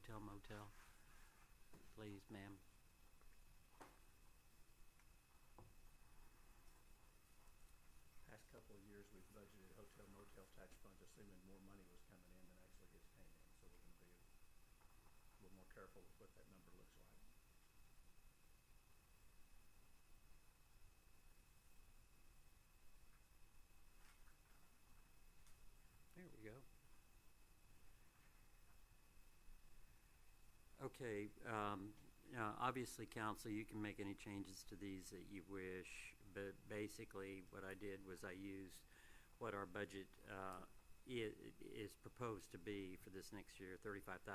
hotel motel? Please, ma'am. Past couple of years, we've budgeted hotel motel tax funds, assuming more money was coming in than actually gets came in. So we're going to be a little more careful with what that number looks like. There we go. Okay, now obviously, council, you can make any changes to these that you wish, but basically what I did was I used what our budget is proposed to be for this next year, $35,000,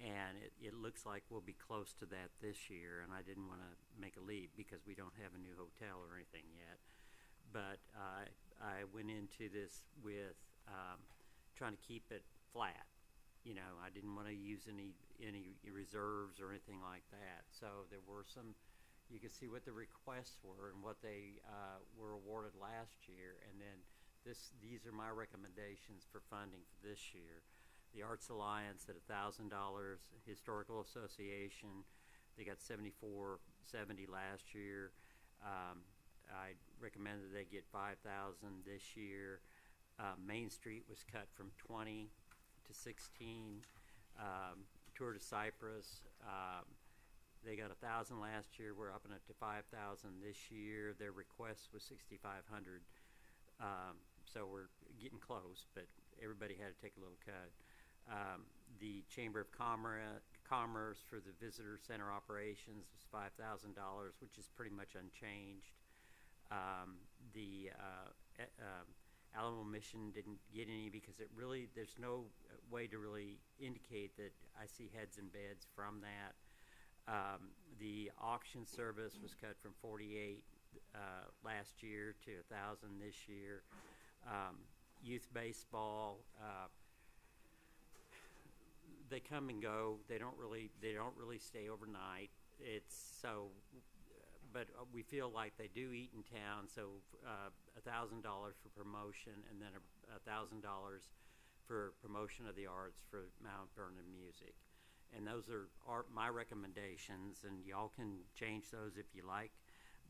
and it looks like we'll be close to that this year, and I didn't want to make a leap because we don't have a new hotel or anything yet. But I went into this with trying to keep it flat. You know, I didn't want to use any reserves or anything like that. So there were some, you can see what the requests were and what they were awarded last year. And then these are my recommendations for funding for this year. The Arts Alliance at $1,000, Historical Association, they got $74.70 last year. I recommended they get $5,000 this year. Main Street was cut from 20 to 16. Tour de Cyprus, they got $1,000 last year. We're upping it to $5,000 this year. Their request was $6,500. So we're getting close, but everybody had to take a little cut. The Chamber of Commerce for the Visitor Center operations was $5,000, which is pretty much unchanged. The Alamo Mission didn't get any because there's no way to really indicate that I see heads and beds from that. The auction service was cut from 48 last year to 1,000 this year. Youth baseball, they come and go. They don't really stay overnight. But we feel like they do eat in town, so $1,000 for promotion, and then $1,000 for promotion of the arts for Mount Vernon Music. And those are my recommendations, and y'all can change those if you like,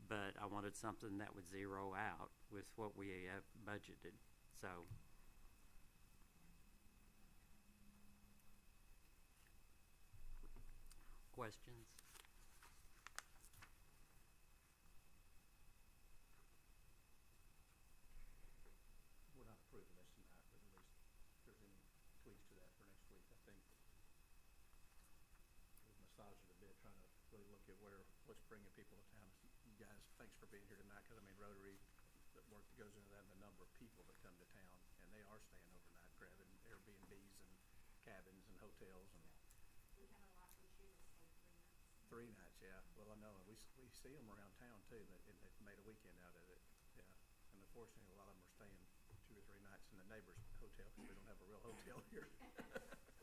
but I wanted something that would zero out with what we have budgeted. So questions? We're not approving this tonight, but at least if there's any tweaks to that for next week, I think we've massaged it a bit, trying to really look at what's bringing people to town. You guys, thanks for being here tonight, because I mean, Rotary, the work that goes into that, and the number of people that come to town, and they are staying overnight, grabbing Airbnbs and cabins and hotels. And We had a lot this year that stayed 3 nights. 3 nights, yeah. Well, I know, and we see them around town too, and they've made a weekend out of it. Yeah, and unfortunately, a lot of them are staying 2 or 3 nights in the neighbor's hotel because we don't have a real hotel here.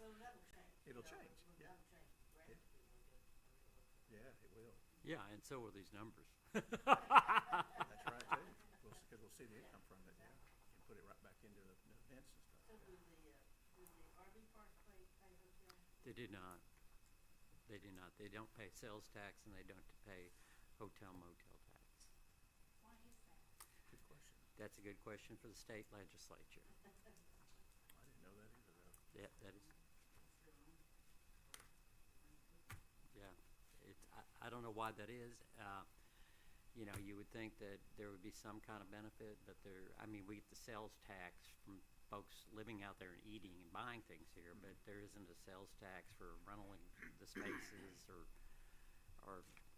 Well, that'll change. It'll change, yeah. That'll change drastically when we get a real hotel. Yeah, it will. Yeah, and so will these numbers. That's right too. Because we'll see the income from it, yeah, and put it right back into the events and stuff. So do the RV parks pay hotel? They do not. They do not. They don't pay sales tax, and they don't pay hotel motel tax. Why is that? Good question. That's a good question for the state legislature. I didn't know that either though. Yeah, that is. Yeah, I don't know why that is. You know, you would think that there would be some kind of benefit, but we get the sales tax from folks living out there and eating and buying things here, but there isn't a sales tax for renting the spaces or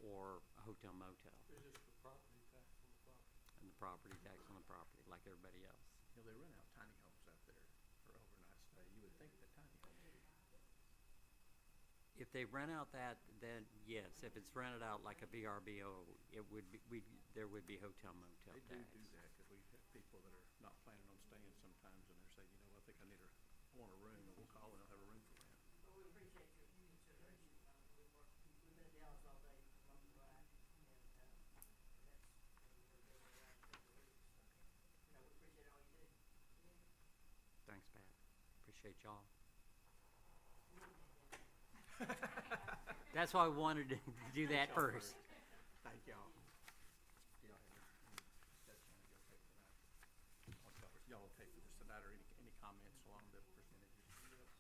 a hotel motel. It's just the property tax on the property. And the property tax on the property, like everybody else. You know, they rent out tiny homes out there for overnight stay. You would think that tiny homes would. If they rent out that, then yes. If it's rented out like a VRBO, it would be there would be hotel motel They tax. do that because we have people that are not planning on staying sometimes, and they're saying, you know what, I think I want a room, and we'll call and they'll have a room for rent. Well, we appreciate your consideration. We've been in Dallas all day from Long Drive, and that's been the last couple of weeks. So, we appreciate all you do. Thanks, Pat. Appreciate y'all. We need to That's why I wanted to do that Y'all first. Thank y'all. Y'all have any discussion on your paper tonight? Y'all will take this tonight, or any comments along the percentages? Kind of look.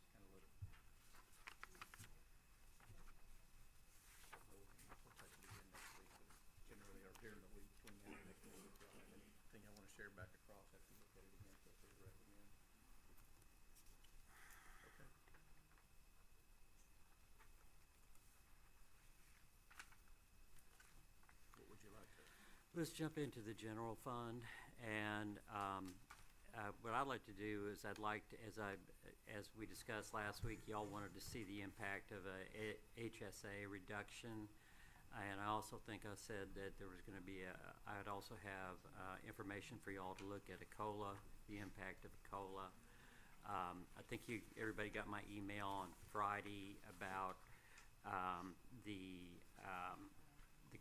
We'll take it again next week, but generally, or during the week, between now and next meeting, if y'all have anything y'all want to share back across after you look at it again, feel free to recommend. Okay. What would you like to? Let's jump into the general fund, and what I'd like to do is I'd like to, as we discussed last week, y'all wanted to see the impact of a HSA reduction, and I also think I said that there was going to be I'd also have information for y'all to look at a COLA, the impact of a COLA. I think everybody got my email on Friday about the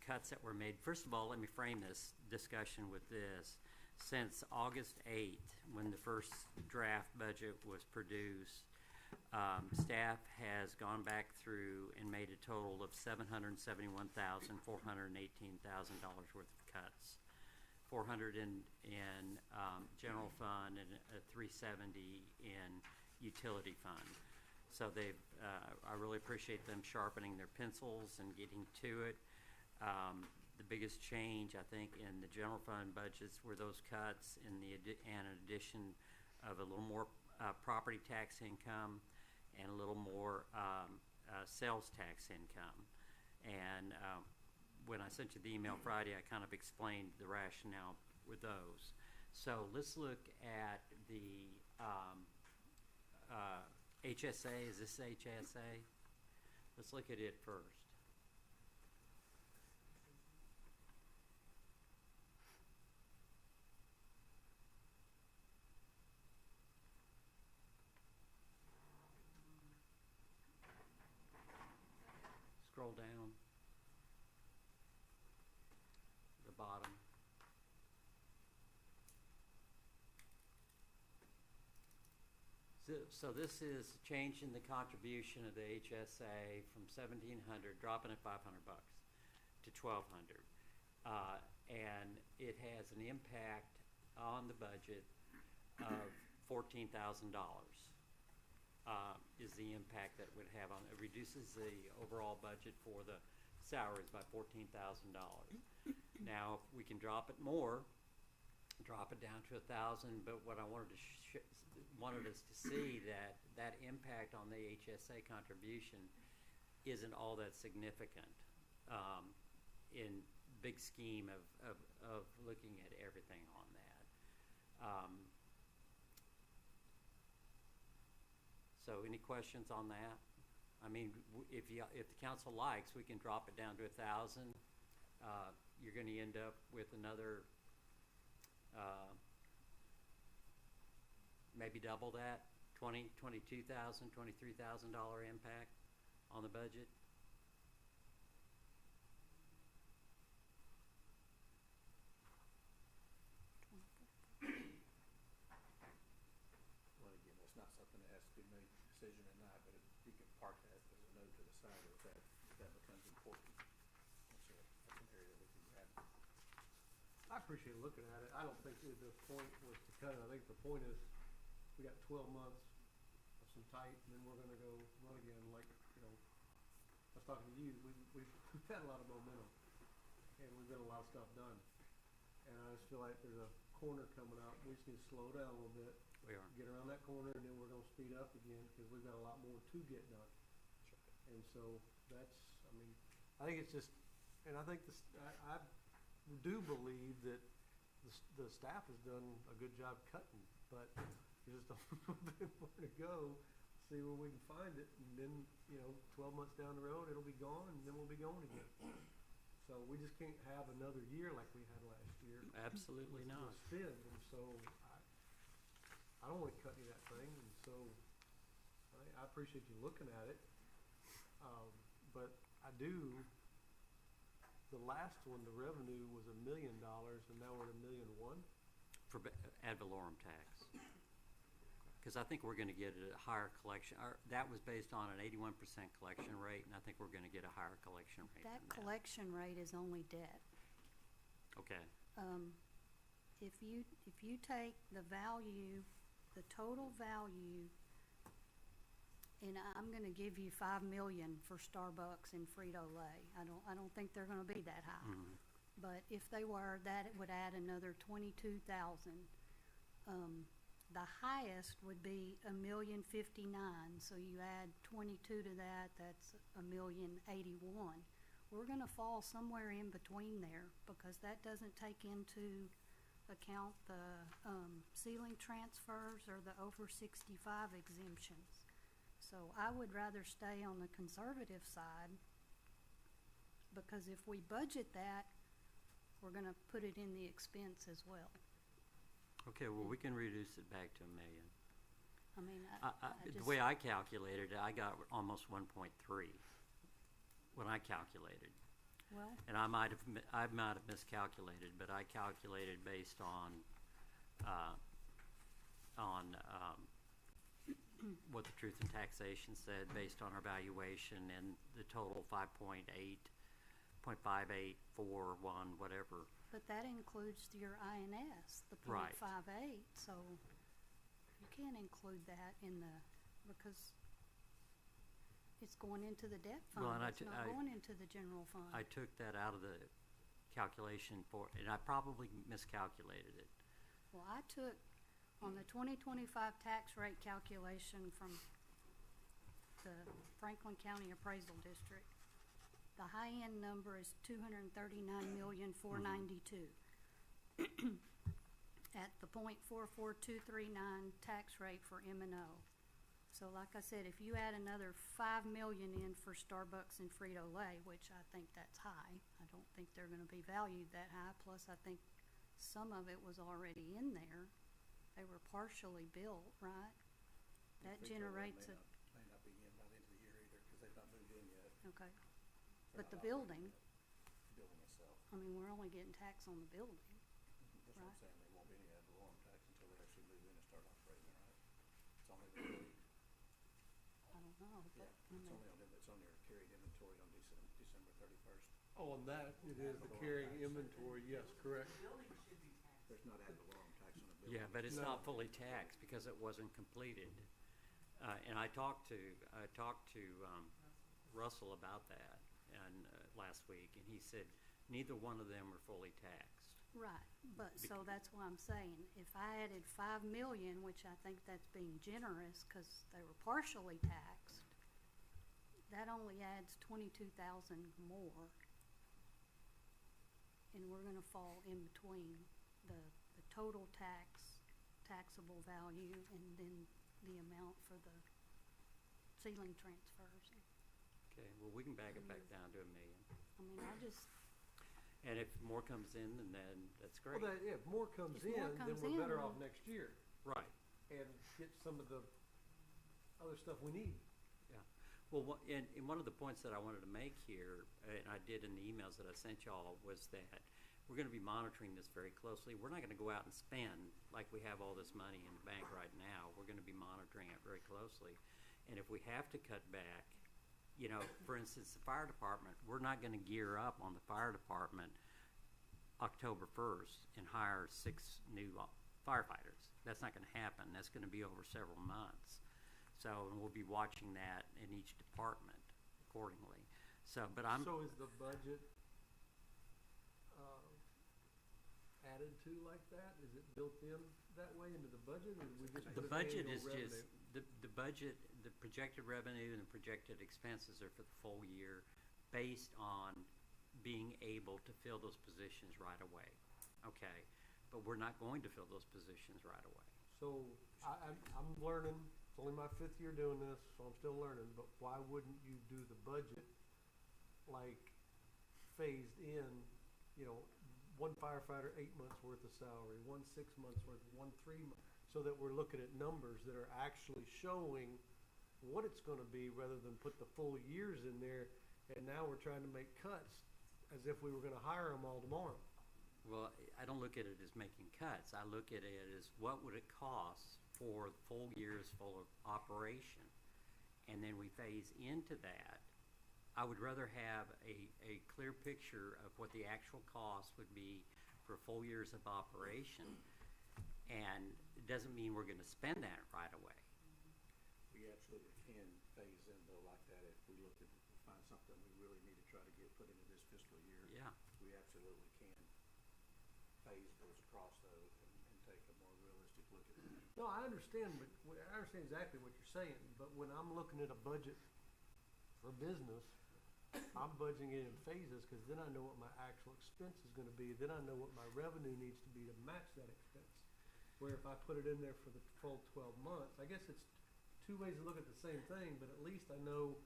cuts that were made. First of all, let me frame this discussion with this. Since August 8th, when the first draft budget was produced, staff has gone back through and made a total of $771,418,000 worth of cuts. 400 in general fund and 370 in utility fund. So they've, I really appreciate them sharpening their pencils and getting to it. The biggest change, I think, in the general fund budgets were those cuts and an addition of a little more property tax income and a little more sales tax income. And when I sent you the email Friday, I kind of explained the rationale with those. So let's look at the HSA. Is this HSA? Let's look at it first. Scroll down to the bottom. So this is changing the contribution of the HSA from $1,700, dropping it $500 to $1,200, and it has an impact on the budget of $14,000. Is the impact that it would have on it. Reduces the overall budget for the salaries by $14,000. Now, if we can drop it more, drop it down to 1,000. But what I wanted us to see that impact on the HSA contribution isn't all that significant in big scheme of looking at everything on that. So any questions on that? I mean, if the council likes, we can drop it down to 1,000. You're going to end up with another maybe double that, $22,000, $23,000 impact on the budget. Well, again, that's not something that has to be made decision tonight, but you can park that as a note to the side if that becomes important. That's an area that we can add. I appreciate looking at it. I don't think that the point was to cut it. I think the point is we got 12 months of some tight, and then we're going to go run again. Like, you know, I was talking to you. We've had a lot of momentum, and we've got a lot of stuff done. And I just feel like there's a corner coming out. We just need to slow down a little bit. We are. Get around that corner, and then we're going to speed up again because we've got a lot more to get done. And so that's, I mean, I think it's just, and I think this, I do believe that the staff has done a good job cutting, but we just don't know where to go, see where we can find it, and then, you know, 12 months down the road, it'll be gone, and then we'll be going again. So we just can't have another year like we had last year. Absolutely with not. spend, and so I don't want to cut any of that thing, and so I appreciate you looking at it, but I do. The last one, the revenue was $1 million, and now we're at $1.1 million. For ad valorem tax. Cause I think we're gonna get a higher collection, that was based on an 81% collection rate, and I think we're gonna get a higher collection rate That than that. collection rate is only debt. Okay, If you take the value, the total value, and I'm gonna give you 5 million for Starbucks and Frito-Lay. I don't think they're gonna be that high. mhm, But if they were, that it would add another 22,000. The highest would be 1,059,000, so you add 22 to that, that's 1,081,000. We're gonna fall somewhere in between there, because that doesn't take into account the, ceiling transfers or the over 65 exemptions. So I would rather stay on the conservative side, because if we budget that, we're gonna put it in the expense as well. okay, well, we can reduce it back to $1 million. I mean, The just, way I calculated it, I got almost 1.3 when I calculated. well, And I might have miscalculated, but I calculated based on what the Truth in Taxation said, based on our valuation and the total 5.5841, whatever. but that includes your INS, the Right. .58, so you can't include that in the, because it's going into the debt Well, fund, and it's not going into the general fund. I took that out of the calculation and I probably miscalculated it. Well, I took, on the 2025 tax rate calculation from the Franklin County Appraisal District, the high-end number is 239,492,000. At the .44239 tax rate for M&O. So like I said, if you add another 5 million in for Starbucks and Frito-Lay, which I think that's high, I don't think they're gonna be valued that high, plus I think some of it was already in there. They were partially built, right? That generates a, May not be in by the end of the year either, because they've not moved in yet. okay. They're But the not building, operating yet. Building itself. I mean, we're only getting taxed on the building. That's what Right. I'm saying, there won't be any ad valorem tax until they actually move in and start operating, right? It's only the, I don't know, but, I it's mean, only on, it's on their carried inventory on December 31st. Oh, on that, it is the carrying inventory, yes, correct. There's not ad valorem tax on the building. Yeah, but it's No. not fully taxed because it wasn't completed. And I talked to Russell about that and, last week, and he said neither one of them were fully taxed. right, but, so that's why I'm saying, if I added 5 million, which I think that's being generous, cause they were partially taxed, that only adds 22,000 more. And we're gonna fall in between the total taxable value, and then the amount for the ceiling transfers. Okay, well, we can back it back down to $1 million. I mean, I just, And if more comes in, then that's great. Well, if more comes If more in, then comes we're better in, off next year Right, and get some of the other stuff we need. yeah. Well, and one of the points that I wanted to make here, and I did in the emails that I sent y'all, was that we're gonna be monitoring this very closely. We're not gonna go out and spend like we have all this money in the bank right now. We're gonna be monitoring it very closely. And if we have to cut back, you know, for instance, the fire department, we're not gonna gear up on the fire department October 1st and hire 6 new firefighters. That's not gonna happen. That's gonna be over several months. So, and we'll be watching that in each department accordingly. So, but So is the budget, added to like that? Is it built in that way into the budget, or do we just the put budget annual is revenue? just, the budget, the projected revenue and the projected expenses are for the full year based on being able to fill those positions right away, okay? But we're not going to fill those positions right away. So, I'm learning, it's only my 5th year doing this, so I'm still learning, but why wouldn't you do the budget like phased in, you know, 1 firefighter, 8 months worth of salary, 1 6 months worth, 1 3 months, so that we're looking at numbers that are actually showing what it's gonna be, rather than put the full years in there, and now we're trying to make cuts as if we were gonna hire them all tomorrow. Well, I don't look at it as making cuts. I look at it as what would it cost for the full year's full of operation, and then we phase into that, I would rather have a clear picture of what the actual cost would be for full years of operation. And it doesn't mean we're gonna spend that right away. We absolutely can phase in though like that if we look at, find something we really need to try to get put into this fiscal year. Yeah. We absolutely can phase those across though and take a more realistic look at it. No, I understand, but I understand exactly what you're saying, but when I'm looking at a budget for business, I'm budgeting it in phases, cause then I know what my actual expense is gonna be, then I know what my revenue needs to be to match that expense. Where if I put it in there for the full 12 months, I guess it's two ways to look at the same thing, but at least I know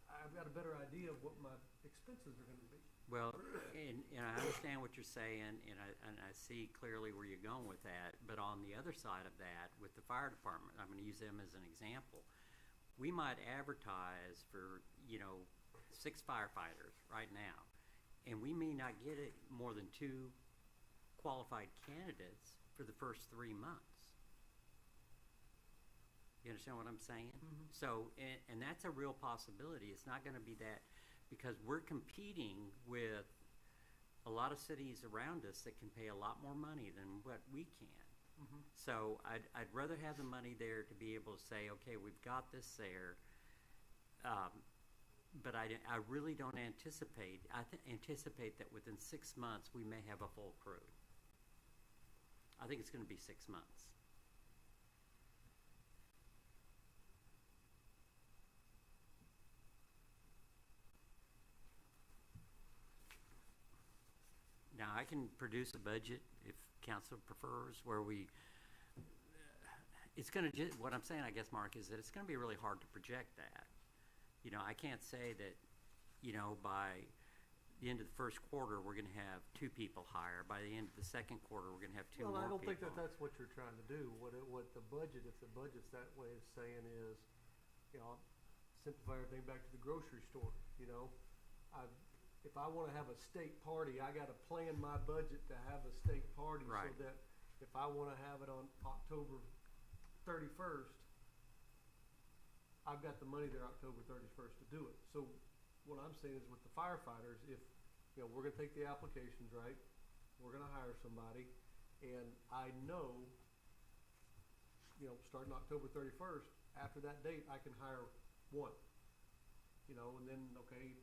I've got a better idea of what my expenses are gonna be. Well, and I understand what you're saying, and I see clearly where you're going with that, but on the other side of that, with the fire department, I'm gonna use them as an example. We might advertise for, 6 firefighters right now, and we may not get it more than 2 qualified candidates for the first 3 months. You understand what I'm saying? Mhm. So, and that's a real possibility. It's not gonna be that, because we're competing with a lot of cities around us that can pay a lot more money than what we can. Mhm. So I'd rather have the money there to be able to say, okay, we've got this there. But I really don't anticipate, anticipate that within 6 months, we may have a full crew. I think it's gonna be 6 months. Now, I can produce a budget if council prefers, where it's gonna what I'm saying, I guess, Mark, is that it's gonna be really hard to project that. I can't say that, by the end of the first quarter, we're gonna have 2 people hired. By the end of the second quarter, we're gonna have 2 more people. Well, I don't think that that's what you're trying to do. What the budget, if the budget's that way, is saying is, simplify everything back to the grocery store, if I wanna have a steak party, I gotta plan my budget to have a steak party. Right. So that if I wanna have it on October 31st, I've got the money there October 31st to do it. So what I'm saying is with the firefighters, if, we're gonna take the applications, right? We're gonna hire somebody, and I know, starting October 31st, after that date, I can hire 1. And then, okay,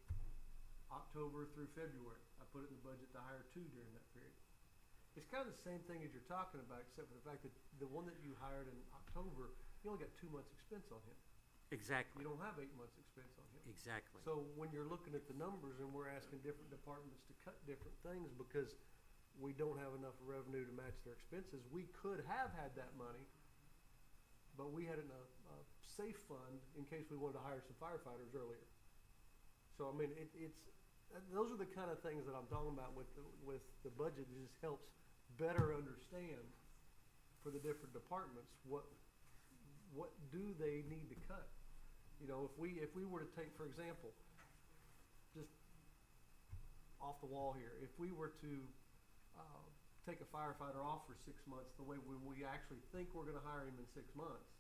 October through February, I put it in the budget to hire 2 during that period. It's kind of the same thing as you're talking about, except for the fact that the one that you hired in October, you only got 2 months expense on him. Exactly, You don't have 8 months expense on him. exactly. So when you're looking at the numbers and we're asking different departments to cut different things because we don't have enough revenue to match their expenses, we could have had that money, but we had it in a safe fund in case we wanted to hire some firefighters earlier. So, I mean, those are the kind of things that I'm talking about with the budget. It just helps better understand for the different departments what do they need to cut. If we were to take, for example, just off the wall here, if we were to take a firefighter off for 6 months, the way when we actually think we're going to hire him in 6 months,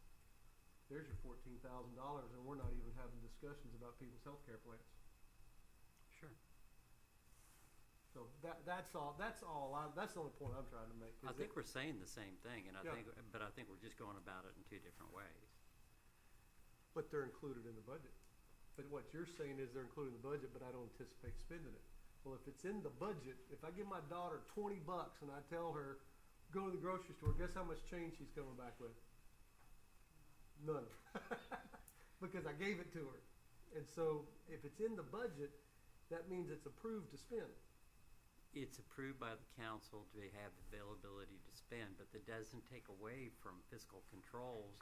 there's your $14,000, and we're not even having discussions about people's health care plans. Sure. So that's all. That's the only point I'm trying to make. I think we're saying the same thing, and Yeah. I think we're just going about it in 2 different ways. But they're included in the budget. But what you're saying is they're included in the budget, but I don't anticipate spending it. Well, if it's in the budget, if I give my daughter $20 and I tell her, go to the grocery store, guess how much change she's coming back with? None. Because I gave it to her. And so if it's in the budget, that means it's approved to spend. It's approved by the council to have availability to spend, but that doesn't take away from fiscal controls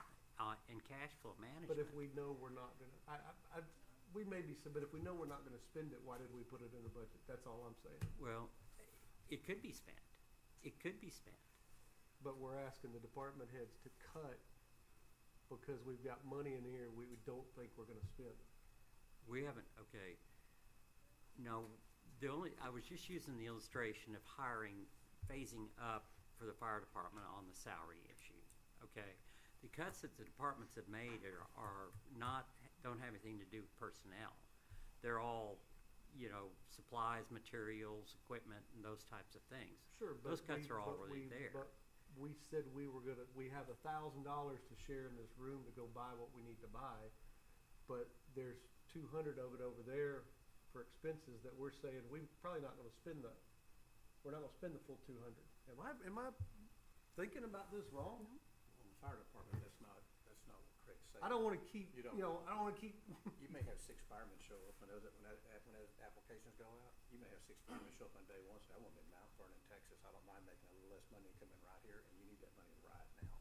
and cash flow management. But if we know we're not gonna, we may be, but if we know we're not gonna spend it, why did we put it in the budget? That's all I'm saying. Well, it could be spent. It could be spent. But we're asking the department heads to cut because we've got money in here we don't think we're gonna spend. We haven't, okay. No, I was just using the illustration of phasing up for the fire department on the salary issue. okay? The cuts that the departments have made are not, don't have anything to do with personnel. They're all, you know, supplies, materials, equipment, and those types of things. Sure, but Those cuts are but already there. But we said we have $1,000 to share in this room to go buy what we need to buy, but there's 200 of it over there for expenses that we're saying we're probably not gonna spend we're not gonna spend the full 200. Am I thinking about this wrong? On the fire department, that's not what Craig's saying. I don't wanna keep, You don't. I don't wanna keep, You may have 6 firemen show up when those applications go out. You may have 6 firemen show up on day one, say, I want to be in Mount Vernon, Texas. I don't mind making a little less money and coming right here, and you need that money right now.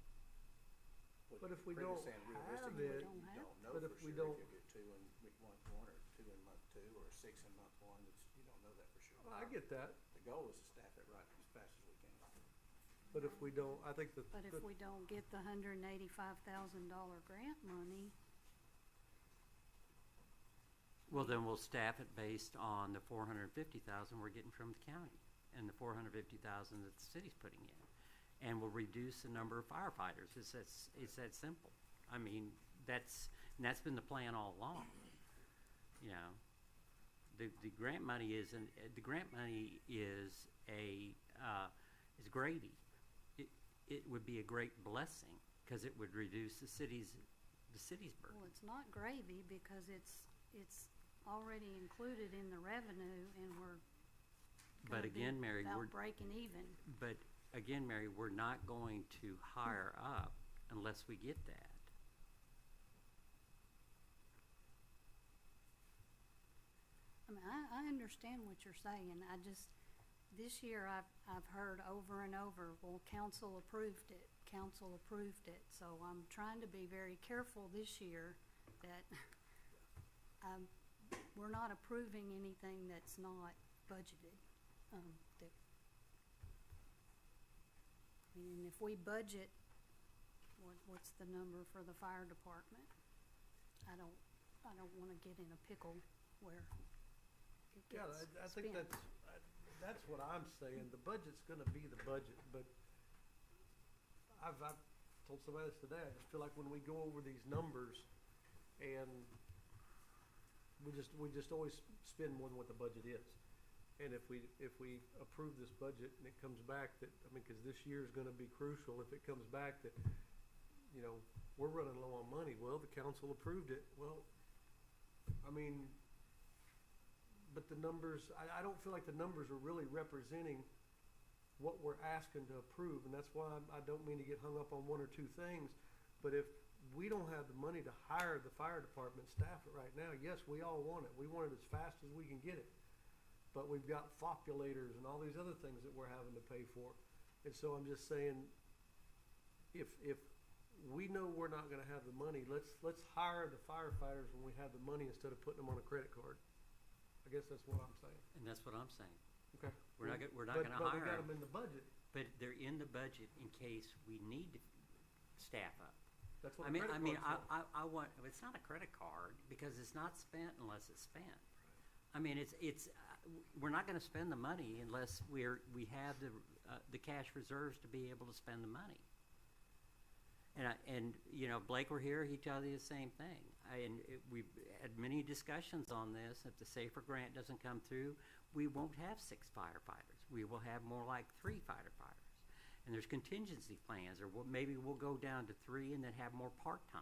What But if we Craig is don't saying have realistically, it- you don't know but for if we sure don't- if you'll get 2 in week month 1 or 2 in month 2 or 6 in month 1. You don't know that for sure. I get that, The goal is to staff it right as fast as we can. but if we don't, I think But if we don't get the $185,000 grant money, Well, then we'll staff it based on the $450,000 we're getting from the county and the $450,000 that the city's putting in. And we'll reduce the number of firefighters. It's that simple. I mean, that's been the plan all along. You know, the grant money is is gravy. It would be a great blessing because it would reduce the city's burden. well, it's not gravy because it's already included in the revenue and we're But gonna be again, Mary, about breaking even. But again, Mary, we're not going to hire up unless we get that. I mean, I understand what you're saying. This year I've heard over and over, well, council approved it, So I'm trying to be very careful this year that, we're not approving anything that's not budgeted. And if we budget, what's the number for the fire department? I don't wanna get in a pickle where it yeah, gets I think spent. that's what I'm saying. The budget's gonna be the budget, but I've told somebody this today, I just feel like when we go over these numbers and we just always spend more than what the budget is. And if we approve this budget and it comes back that, I mean, cause this year is gonna be crucial, if it comes back that, you know, we're running low on money, well, the council approved it, well, I mean, but the numbers, I don't feel like the numbers are really representing what we're asking to approve, and that's why I don't mean to get hung up on 1 or 2 things, but if we don't have the money to hire the fire department, staff it right now, yes, we all want it. We want it as fast as we can get it. But we've got fopulators and all these other things that we're having to pay for. And so I'm just saying, if we know we're not gonna have the money, let's hire the firefighters when we have the money instead of putting them on a credit card. I guess that's what I'm saying. And that's what I'm saying. Okay. We're not gonna But we hire got them, them in the budget. but they're in the budget in case we need to staff up. That's what I the mean, credit card's for. I want, it's not a credit card because it's not spent unless it's spent. I mean, we're not gonna spend the money unless we have the cash reserves to be able to spend the money. And you know, Blake were here, he'd tell you the same thing. We've had many discussions on this. If the SAFER grant doesn't come through, we won't have 6 firefighters. We will have more like 3 firefighters. And there's contingency plans, or maybe we'll go down to 3 and then have more part-time.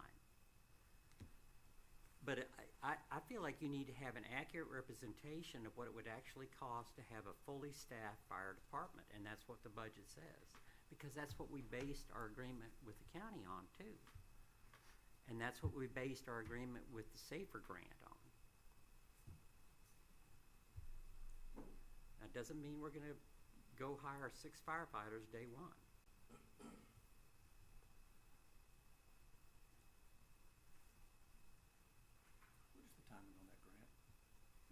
But I feel like you need to have an accurate representation of what it would actually cost to have a fully staffed fire department, and that's what the budget says. Because that's what we based our agreement with the county on too. And that's what we based our agreement with the SAFER grant on. That doesn't mean we're gonna go hire 6 firefighters day one. What is the timing on that grant?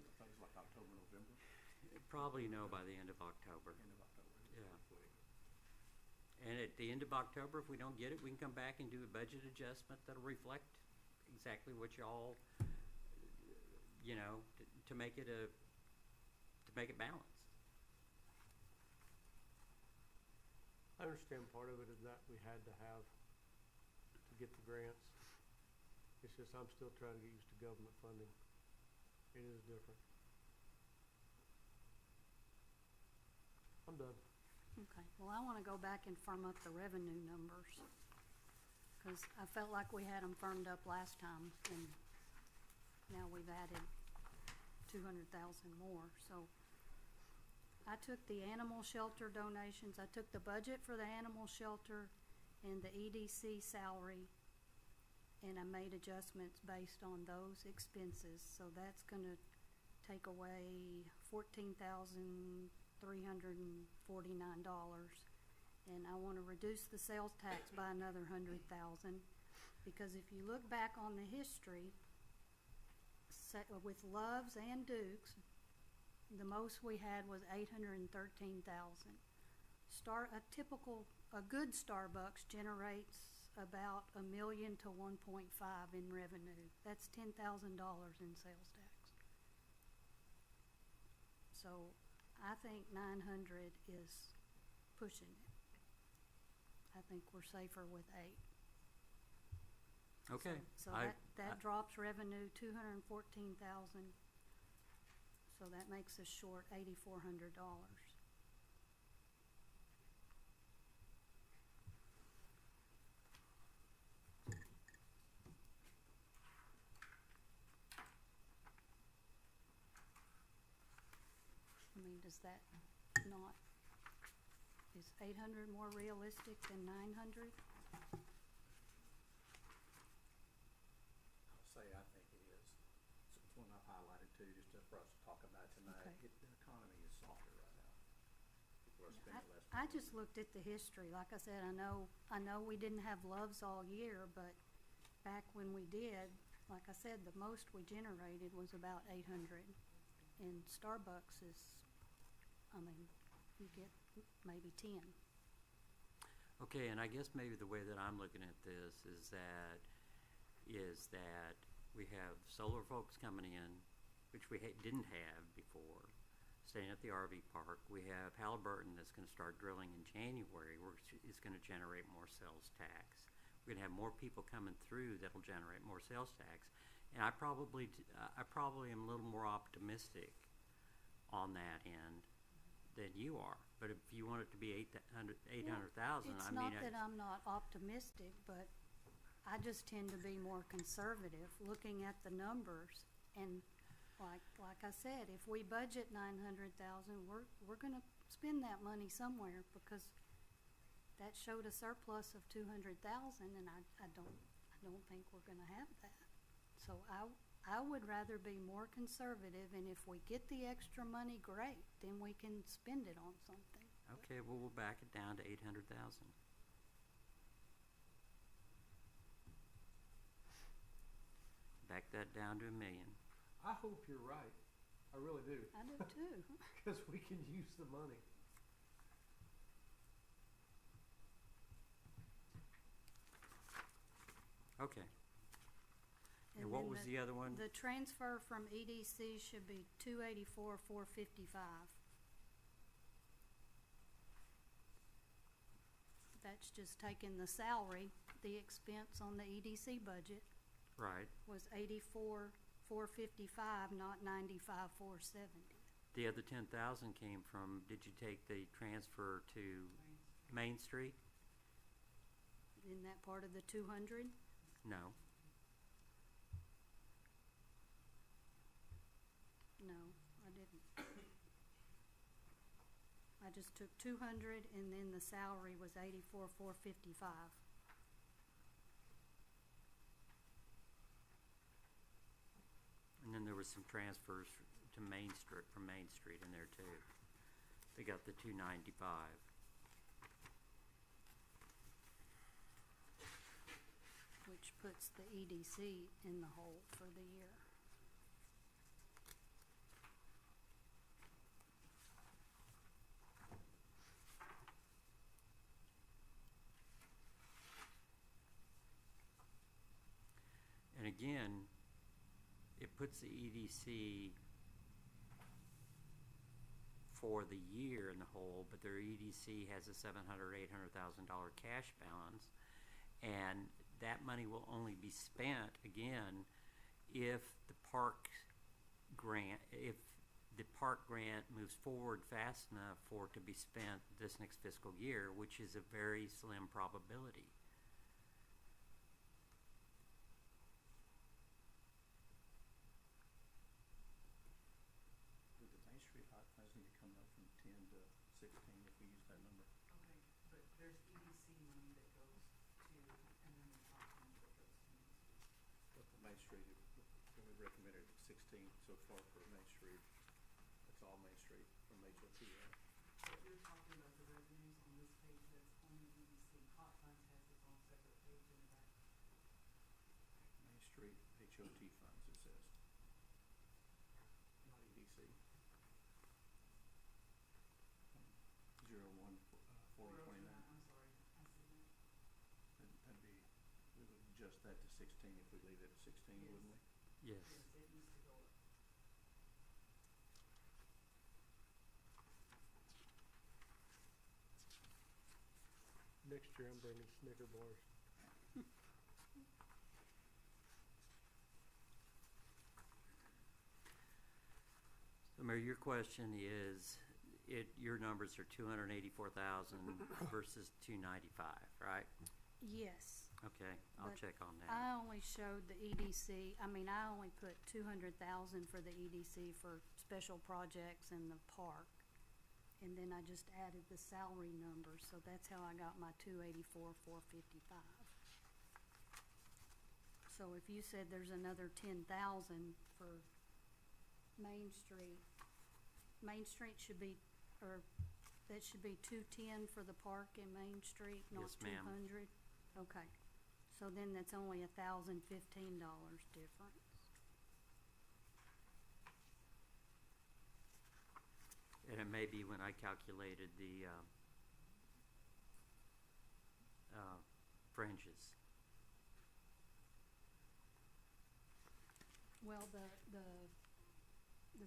I thought it was like October, November, Probably know by the end of October. end of October. Yeah. And at the end of October, if we don't get it, we can come back and do a budget adjustment that'll reflect exactly what y'all, you know, to make it balanced. I understand part of it is that we had to have get the grants. It's just I'm still trying to get used to government funding. It is different. I'm done. Okay, well, I wanna go back and firm up the revenue numbers, cause I felt like we had them firmed up last time, and now we've added 200,000 more, so. I took the animal shelter donations, I took the budget for the animal shelter and the EDC salary, and I made adjustments based on those expenses, so that's gonna take away $14,349. And I wanna reduce the sales tax by another 100,000, because if you look back on the history, with Love's and Duke's, the most we had was 813,000. A good Starbucks generates about $1 million to 1.5 in revenue. That's $10,000 in sales tax. So I think 900 is pushing it. I think we're safer with 8. Okay. So that drops revenue 214,000. So that makes us short $8,400. I mean, does that not, is 800 more realistic than 900? I'll say I think it is. So it's one I've highlighted too, just for us to talk about tonight. Okay. The economy is softer right now. People are spending less. I just looked at the history. Like I said, I know we didn't have Loves all year, but back when we did, like I said, the most we generated was about 800. And Starbucks is, I mean, you get maybe 10. Okay, and I guess maybe the way that I'm looking at this is that we have solar folks coming in, which we didn't have before, staying at the RV park. We have Halliburton that's going to start drilling in January, which is going to generate more sales tax. We're going to have more people coming through that'll generate more sales tax. And I probably am a little more optimistic on that end than you are. But if you want it to be 800,000, It's I mean, not that I'm not optimistic, but I just tend to be more conservative, looking at the numbers. And like I said, if we budget 900,000, we're gonna spend that money somewhere, because that showed a surplus of 200,000, and I don't think we're gonna have that. So I would rather be more conservative, and if we get the extra money, great, then we can spend it on something. okay, well, we'll back it down to 800,000. Back that down to $1 million. I hope you're right. I really do. I do too. Because we can use the money. Okay. And what then was the other one? The transfer from EDC should be 284,455. That's just taking the salary, the expense on the EDC budget Right. was 84,455, not 95,470. The other 10,000 came from, did you take the transfer to Main Street? Isn't that part of the 200? No. No, I didn't. I just took 200, and then the salary was 84,455. And then there was some transfers to Main Street, from Main Street in there too. They got the 295. Which puts the EDC in the hole for the year. And again, it puts the EDC for the year in the hole, but their EDC has a $700,000, $800,000 cash balance, and that money will only be spent again if the park grant moves forward fast enough for it to be spent this next fiscal year, which is a very slim probability. Would the Main Street Hot Funds need to come up from 10 to 16 if we use that number? Okay, but there's EDC money that goes to, and then there's hot funds that goes to Main Street. But the Main Street, when we recommended 16 so far for Main Street, that's all Main Street from HOT, right? But you're talking about the revenues on this page, that's only EDC. Hot funds has its own separate page in the back. Main Street HOT funds, it says. Not EDC. 01/40/29. I'm sorry, I see that. That'd be, we would adjust that to 16 if we leave it at 16, Yes. wouldn't we? Yes. Yes, it needs to go up. Next year, I'm bringing Snicker bars. So Mayor, your question is, your numbers are 284,000 versus 295, right? Yes. Okay, I'll But check on that. I only showed the EDC, I mean, I only put 200,000 for the EDC for special projects in the park. And then I just added the salary numbers, so that's how I got my 284,455. So if you said there's another 10,000 for Main Street should be, or that should be 210 for the park and Main Street, not Yes, ma'am. 200? Okay, so then that's only $1,015 difference. And it may be when I calculated the fringes. Well, the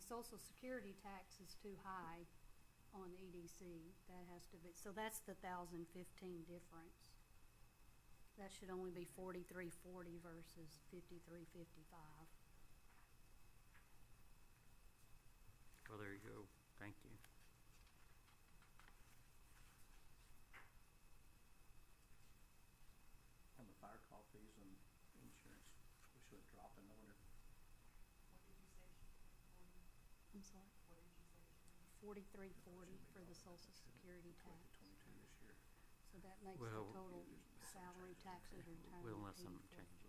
social security tax is too high on EDC, that has to be, so that's the $1,015 difference. That should only be $43.40 versus $53.55. Well, there you go. Thank you. On the fire call fees and insurance, we should drop in order. What did you say, Shirley? I'm sorry, What did you say, Shirley? $43.40 for the social security tax. 22 this year. So that makes the Well, total salary, taxes, retirement, Well, unless something changes.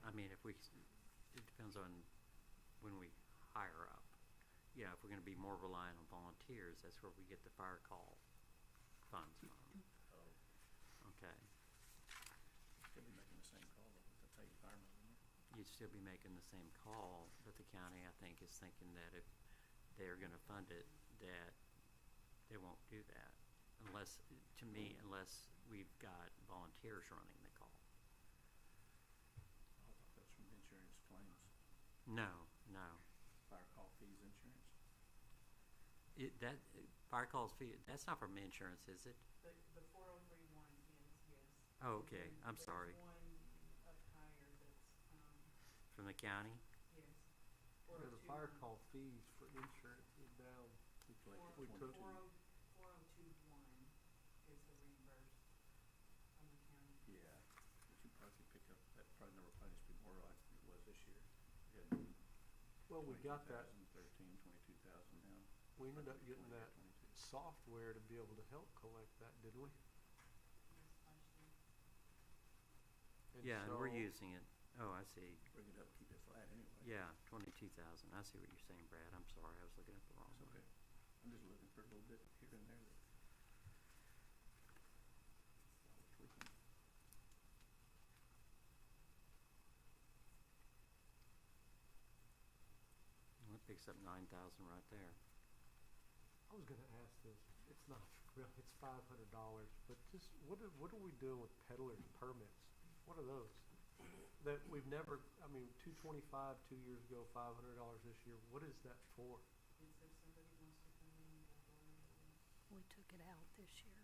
I mean, it depends on when we hire up. Yeah, if we're gonna be more reliant on volunteers, that's where we get the fire call funds from. Oh, Okay, still be making the same call though with the paid firemen, wouldn't it? you'd still be making the same call, but the county, I think, is thinking that if they're gonna fund it, that they won't do that. Unless we've got volunteers running the call. I thought that's from insurance claims, No. fire call fees, insurance. Fire calls fee, that's not from insurance, is it? The 4031 is, yes. Oh, And okay, then I'm sorry. There's one up higher that's, From the county? yes. Yeah, the fire call fees for insurance is down. We collected We took- 22. 4021 is the reimbursed from the county. Yeah, but you probably could pick up, that probably number probably needs to be more like it was this year. We had Well, we got that, 13, 22,000 now. we ended up getting 20 or that 22. software to be able to help collect that, didn't we? Yes, last year. Yeah, and we're so- using it. Oh, I see. Bring it up, keep it flat anyway. Yeah, 22,000. I see what you're saying, Brad. I'm sorry, I was looking at the wrong That's one. okay. I'm just looking for a little bit here and there that. Tweaking. Well, it picks up 9,000 right there. I was gonna ask this, it's not real, it's $500, but just, what are we doing with peddlers permits? What are those? That we've never, I mean, $225 2 years ago, $500 this year, what is that for? It's if somebody wants to come in and go door to door. We took it out this year.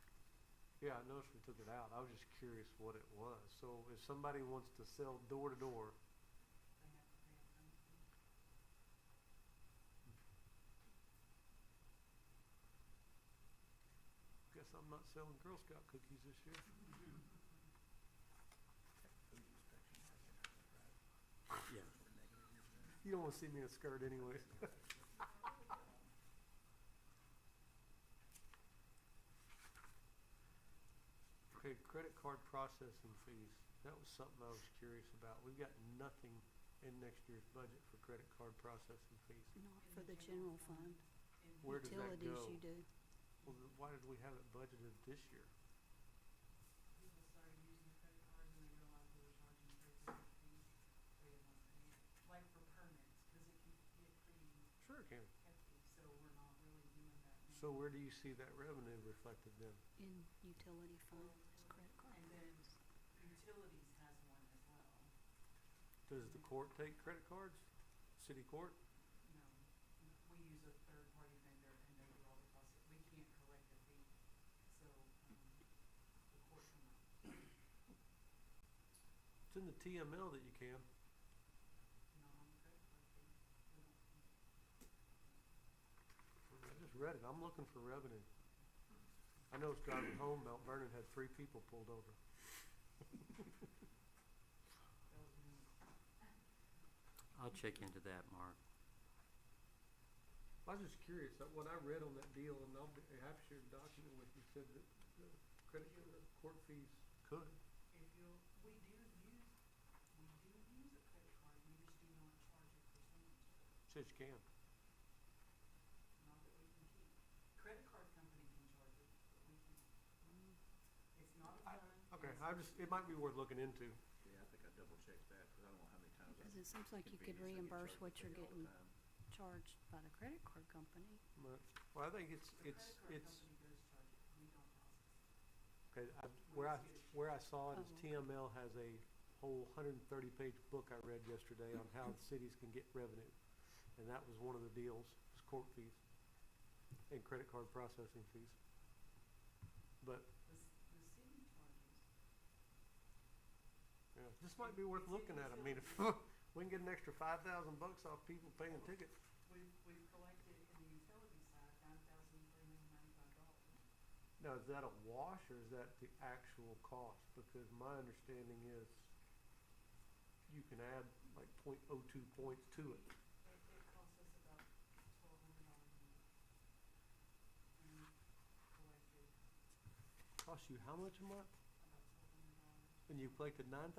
Yeah, I noticed we took it out. I was just curious what it was. So if somebody wants to sell door to door, They have to pay a permit fee. guess I'm not selling Girl Scout cookies this year. Food inspection, Yeah. You don't want to see me in a skirt anyways. Okay, credit card processing fees. That was something I was curious about. We've got nothing in next year's budget for credit card processing fees. Not for the general fund. Where does that Utilities go? you do. Well, why did we have it budgeted this year? People started using credit cards and they realized they were charging crazy big fees. They didn't want to pay it, like for permits, because it can get pretty Sure it can. hefty, so we're not really doing that now. So where do you see that revenue reflected then? In utility fund is credit card. And then utilities has one as well. Does the court take credit cards? City court? No, we use a third-party vendor and they do all the process. We can't collect a fee, so, the court cannot. It's in the TML that you can. Not on the credit card fee. We don't. I just read it. I'm looking for revenue. I know it's driving home, Mount Vernon had 3 people pulled over. That was me. I'll check into that, Mark. I was just curious, what I read on that deal, and I'll have to share a document with you, said that the credit court fees could. If you, we do use a credit card, we just do not charge a percentage of it, Says you can. not that we can keep. Credit card company can charge it, but we can't. It's not a fund. Okay, it's- it might be worth looking into. Yeah, I think I double checked that, because I don't know how many times Because I've it seems like you could convenience, I get reimburse charged what a you're fee all the getting time. charged by the credit card company. But, well, I think The credit card company does charge it, we don't process it. okay, where I saw it is Oh, okay. TML has a whole 130-page book I read yesterday on how the cities can get revenue. And that was one of the deals, was court fees and credit card processing fees. But, The city charges, yeah, this might be worth looking at. I mean, if we can get an extra $5,000 off people paying tickets. we've collected in the utility side $9,395. Now, is that a wash or is that the actual cost? Because my understanding is you can add like .02 points to it. It costs us about $1,200 a month. And we collected Costs you how much a month? about $1,200. And you collected 9,000?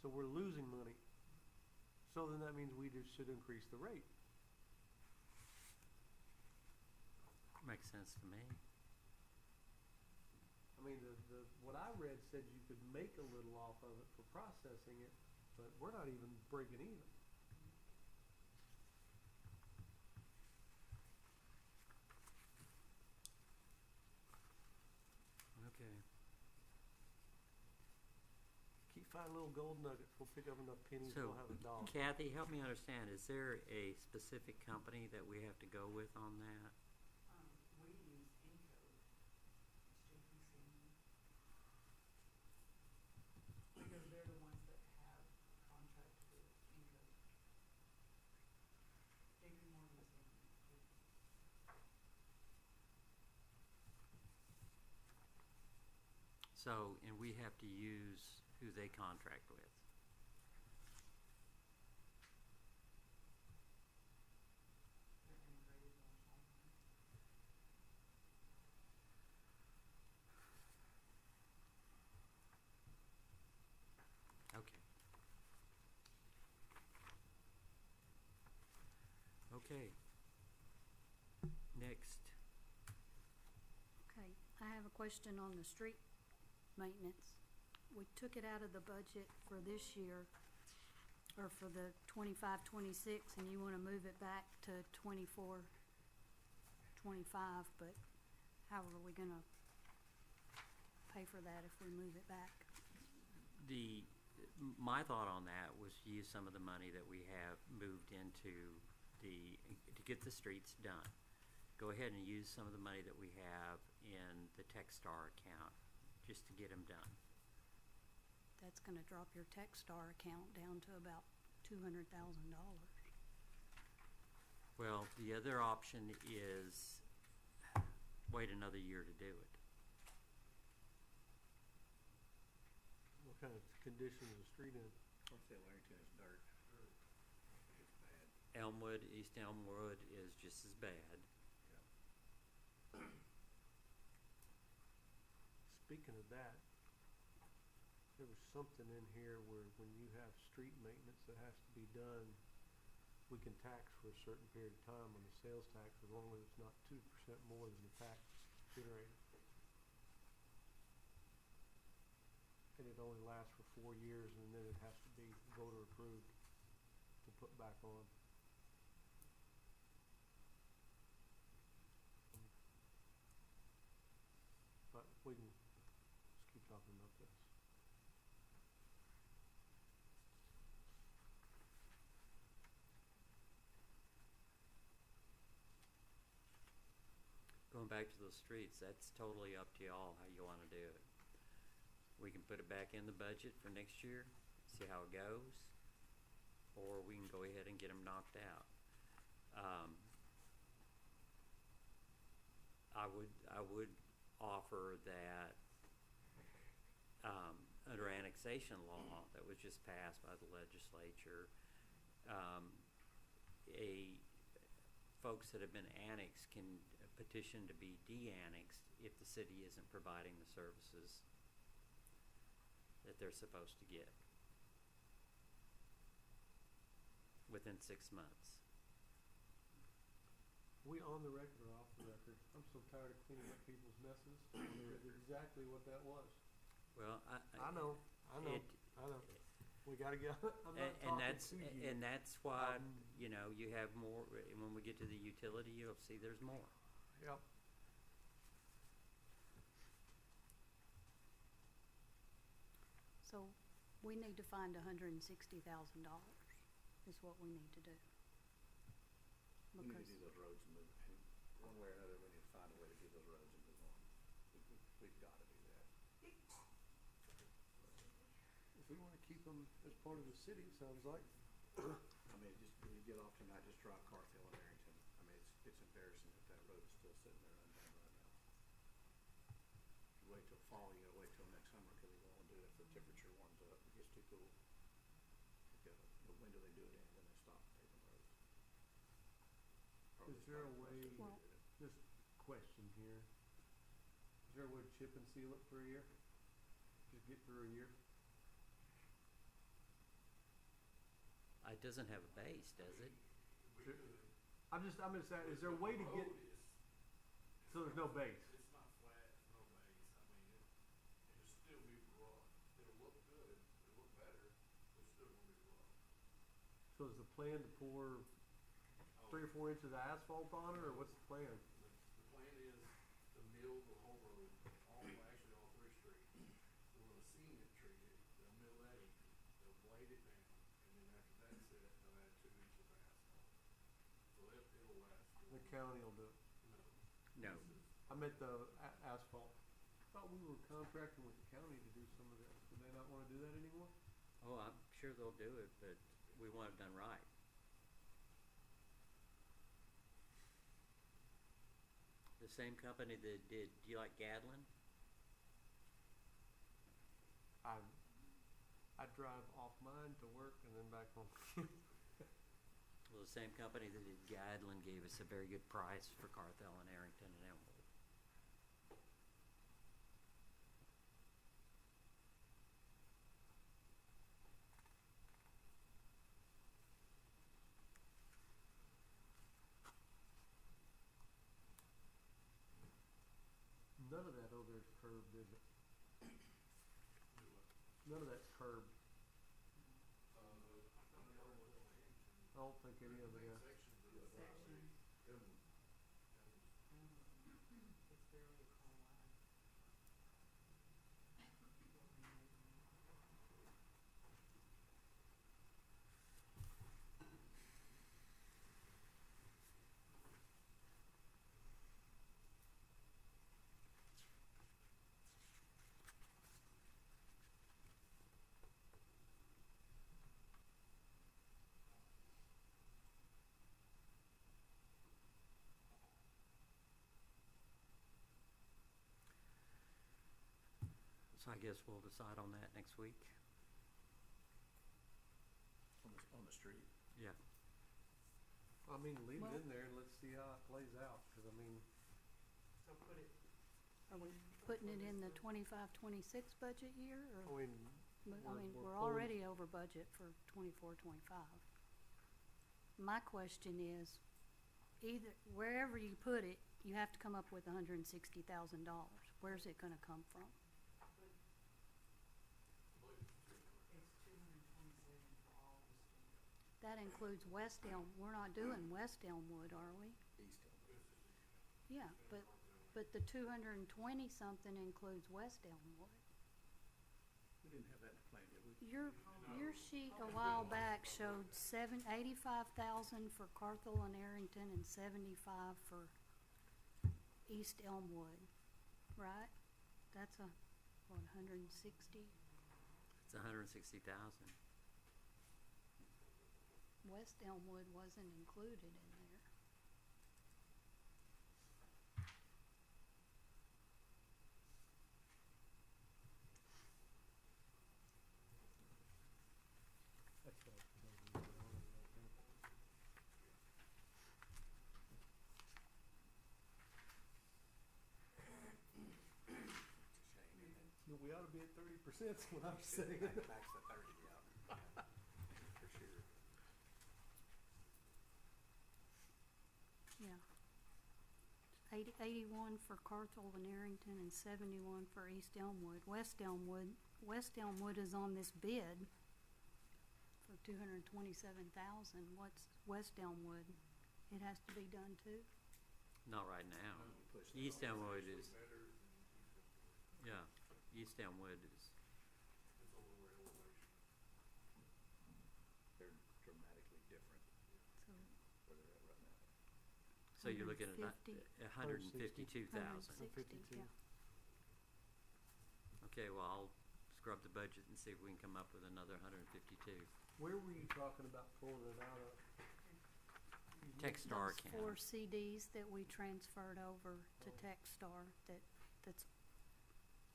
So we're losing money. So then that means we just should increase the rate. Makes sense to me. I mean, what I read said you could make a little off of it for processing it, but we're not even breaking even. Okay. Keep finding little gold nuggets. We'll pick up enough pennies, So, we'll have a dollar. Kathy, help me understand, is there a specific company that we have to go with on that? We use Encode, it's JPC. Because they're the ones that have contract with Encode. JP Morgan's in. So, and we have to use who they contract with. They're integrated with our software. Okay. Okay. Next. Okay, I have a question on the street maintenance. We took it out of the budget for this year, or for the 25-26, and you wanna move it back to 24-25. But how are we gonna pay for that if we move it back? My thought on that was to use some of the money that we have moved into to get the streets done. Go ahead and use some of the money that we have in the Techstar account just to get them done. That's gonna drop your Techstar account down to about $200,000. Well, the other option is wait another year to do it. What kind of condition is the street in? I'd say Larrington is dirt. It's bad. Elmwood, East Elmwood is just as bad. Speaking of that, there was something in here where when you have street maintenance that has to be done, we can tax for a certain period of time on the sales tax as long as it's not 2% more than the tax generated. And it only lasts for 4 years, and then it has to be voter approved to put back on. But we can just keep talking about this. Going back to those streets, that's totally up to y'all how you want to do it. We can put it back in the budget for next year, see how it goes, or we can go ahead and get them knocked out. I would offer that under annexation law that was just passed by the legislature, folks that have been annexed can petition to be de-annexed if the city isn't providing the services that they're supposed to get within 6 months. We on the record or off the record? I'm so tired of cleaning up people's messes. That's exactly what that was. Well, I know. We gotta get, I'm not talking to you. and that's why, you know, you have more, when we get to the utility, you'll see there's more. Yep. So we need to find $160,000 is what we need to do. We need to Because do those roads and move, and one way or another, we need to find a way to do those roads and move on. We've got to do that. If we wanna keep them as part of the city, it sounds like. I mean, just, when you get off tonight, just drive Carthill and Arrington. I mean, it's embarrassing that that road is still sitting there undone right now. If you wait till fall, you gotta wait till next summer, cause they won't do it if the temperature warms up, it gets too cool. When do they do it in, when they stop paving roads? Is there a way, Well- just question here, is there a way to chip and seal it for a year? Just get through a year? It doesn't have a base, does it? I'm just saying, is there a way to get, so there's no base? It's not flat, no base, I mean, it'll still be rough, it'll look good, it'll look better, but it's still gonna be rough. So is the plan to pour 3 or 4 inches of asphalt on it, or what's the plan? The plan is to mill the whole road, actually all 3 streets. We're gonna cement treat it, they'll mill that in, they'll blade it down, and then after that's set, they'll add 2 inches of asphalt. So it'll last. The county will do it. No. I meant the asphalt. Thought we were contracting with the county to do some of this. Do they not wanna do that anymore? Oh, I'm sure they'll do it, but we want it done right. The same company that did, do you like Gadlin? I drive off mine to work and then back home. Well, the same company that did Gadlin gave us a very good price for Carthel and Arrington and Elmwood. None of that over there is curbed, is it? None of that's curbed. I don't think any of it is. sections, it's barely a car wide. So I guess we'll decide on that next week. On the street. Yeah. I mean, leave it Well- in there and let's see how it plays out, cause I mean, So put it, Are we putting it in the 25-26 budget year, I or, mean, but, I mean, we're we're pulling- already over budget for 24-25. My question is, either, wherever you put it, you have to come up with $160,000. Where's it gonna come from? it's 227 for all the streets. That includes West Elm, we're not doing West Elmwood, are we? East Elmwood. Yeah, but the 220 something includes West Elmwood. We didn't have that in the plan, did we? Your sheet a while back showed 85,000 for Carthel and Arrington and 75 for East Elmwood, right? That's a, what, 160? It's 160,000. West Elmwood wasn't included in there. that's what I think. But we ought to be at 30%, is what I'm saying. Max the 30, yeah. For sure. Yeah. 81 for Carthel and Arrington and 71 for East Elmwood. West Elmwood is on this bid for 227,000. What's West Elmwood? It has to be done too? Not right now. Push that East off. Elmwood is, Better than East Elmwood. yeah, East Elmwood is, It's a lower elevation. They're dramatically different So where they're at right now. so you're looking at 150. 152,000. 160, yeah. Okay, well, I'll scrub the budget and see if we can come up with another 152. Where were you talking about pulling it out of? Techstar Those account. 4 CDs that we transferred over to Techstar, that's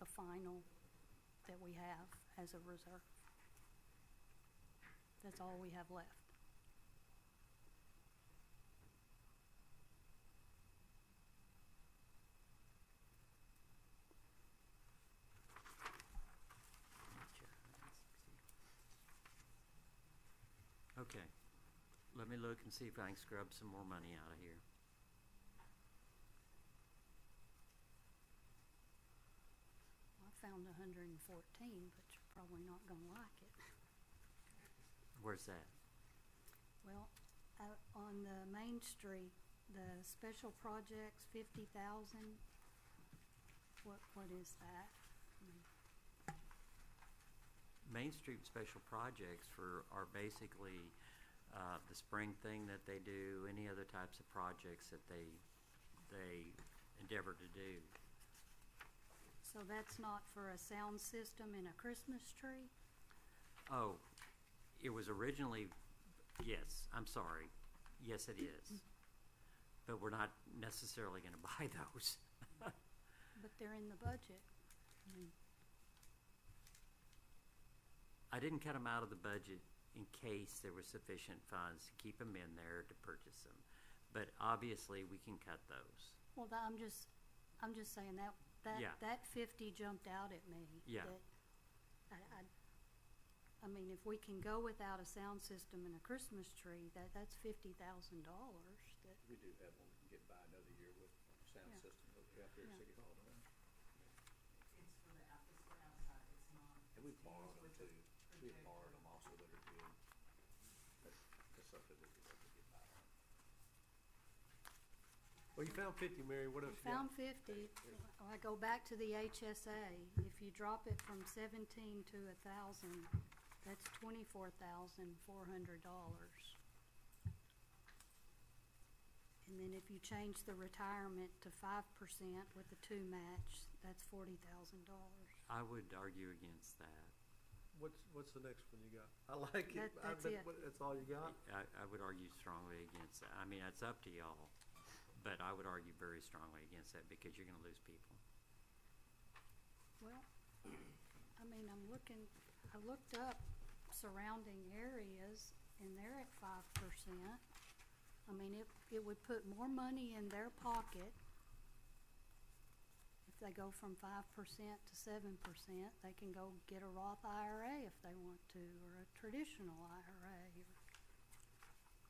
the final that we have as a reserve. That's all we have left. Okay, let me look and see if I can scrub some more money out of here. I found 114, but you're probably not gonna like it. Where's that? Well, out on the Main Street, the special projects, 50,000. What is that? Main Street special projects are basically the spring thing that they do, any other types of projects that they endeavor to do. So that's not for a sound system and a Christmas tree? Oh, it was originally, yes, I'm sorry. Yes, it is. But we're not necessarily gonna buy those. But they're in the budget. I mean, I didn't cut them out of the budget in case there was sufficient funds to keep them in there to purchase them. But obviously, we can cut those. well, I'm just saying Yeah. that 50 jumped out at me. Yeah. That I mean, if we can go without a sound system and a Christmas tree, that's $50,000 that, We do have one we can get by another year with sound Yeah. system that we have here at Yeah. City Hall. Don't we? It's for outside, it's not. And we it's borrowed them with too. the We projector. borrowed them also that are good. That's something that we have to get by on. Well, you found 50, Mary, what else we you got? found 50. I go back to the HSA. If you drop it from 17 to 1,000, that's $24,400. And then if you change the retirement to 5% with the 2 match, that's $40,000. I would argue against that. What's the next one you got? I like it. That's but it. That's all you got? I would argue strongly against that. I mean, it's up to y'all, but I would argue very strongly against that because you're gonna lose people. Well, I mean, I looked up surrounding areas and they're at 5%. I mean, it would put more money in their pocket if they go from 5% to 7%. They can go get a Roth IRA if they want to, or a traditional IRA.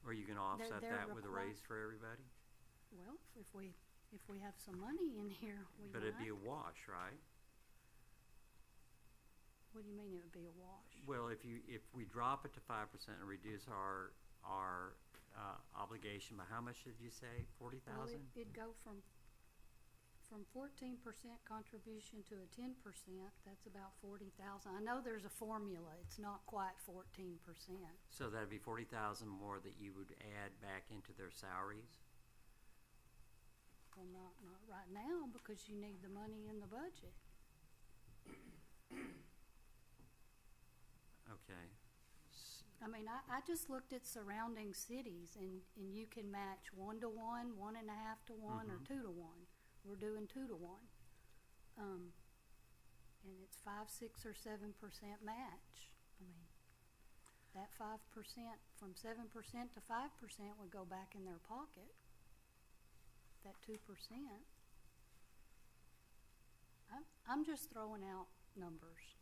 Are you gonna offset they're that with a raise for everybody? Well, if we have some money in here, we But might. it'd be a wash, right? What do you mean it would be a wash? Well, if we drop it to 5% and reduce our obligation by how much did you say? 40,000? Well, it'd go from 14% contribution to a 10%, that's about 40,000. I know there's a formula, it's not quite 14%. So that'd be 40,000 more that you would add back into their salaries? Well, not right now, because you need the money in the budget. Okay. I mean, I just looked at surrounding cities, and you can match 1 to 1, 1.5 to 1, or 2 to 1. We're doing 2 to 1. And it's 5, 6, or 7% match. I mean, that 5%, from 7% to 5% would go back in their pocket. That 2%. I'm just throwing out numbers.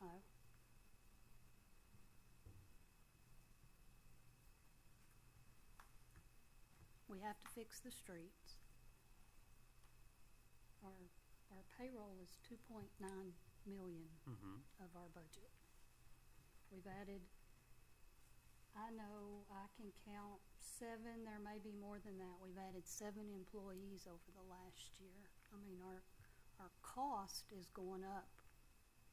We have to fix the streets. Our payroll is 2.9 million of our budget. We've added, I know I can count 7, there may be more than that. We've added 7 employees over the last year. I mean, our cost is going up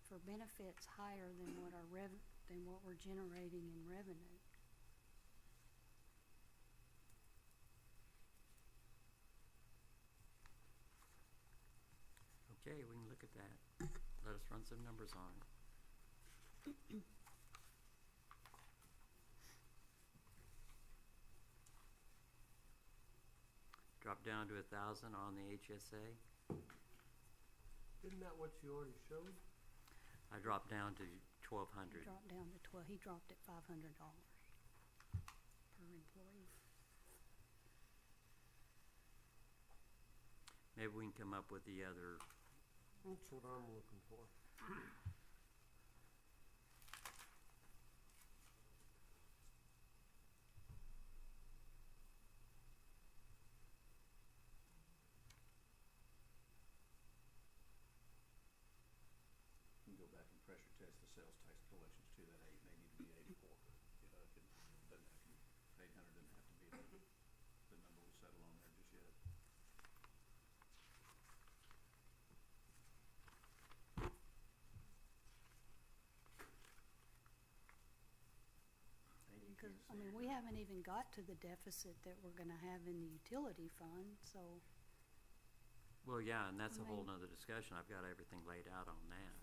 for benefits higher than what we're generating in revenue. Okay, we can look at that. Let us run some numbers on it. Drop down to 1,000 on the HSA. Isn't that what you already showed? I dropped down to 1,200. Dropped down to 12. He dropped at $500 per employee. Maybe we can come up with the other. That's what I'm looking for. You can go back and pressure test the sales tax collections too, that 8 may need to be 84. You know, it doesn't have to be, 800 doesn't have to be the number we settle on there just yet. Because, I mean, we haven't even got to the deficit that we're gonna have in the utility fund, so, Well, yeah, and that's I a whole mean- nother discussion. I've got everything laid out on that.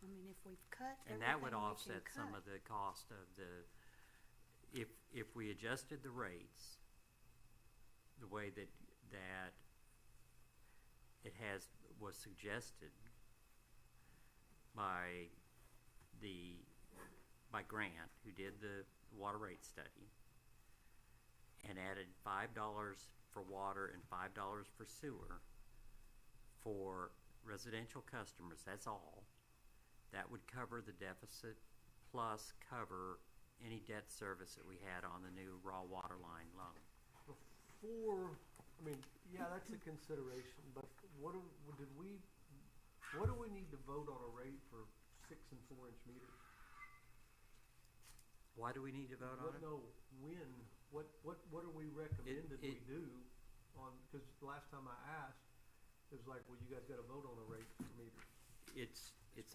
I mean, if we've cut And everything that would we can offset some cut, of the cost of if we adjusted the rates the way that it was suggested by Grant, who did the water rate study, and added $5 for water and $5 for sewer for residential customers, that's all. That would cover the deficit plus cover any debt service that we had on the new raw water line loan. Before, I mean, yeah, that's a consideration, but what do we need to vote on a rate for 6 and 4 inch meters? Why do we need to vote on it? No, when, what are we recommended we do on, because last time I asked, it was like, well, you guys gotta vote on a rate for meters. It's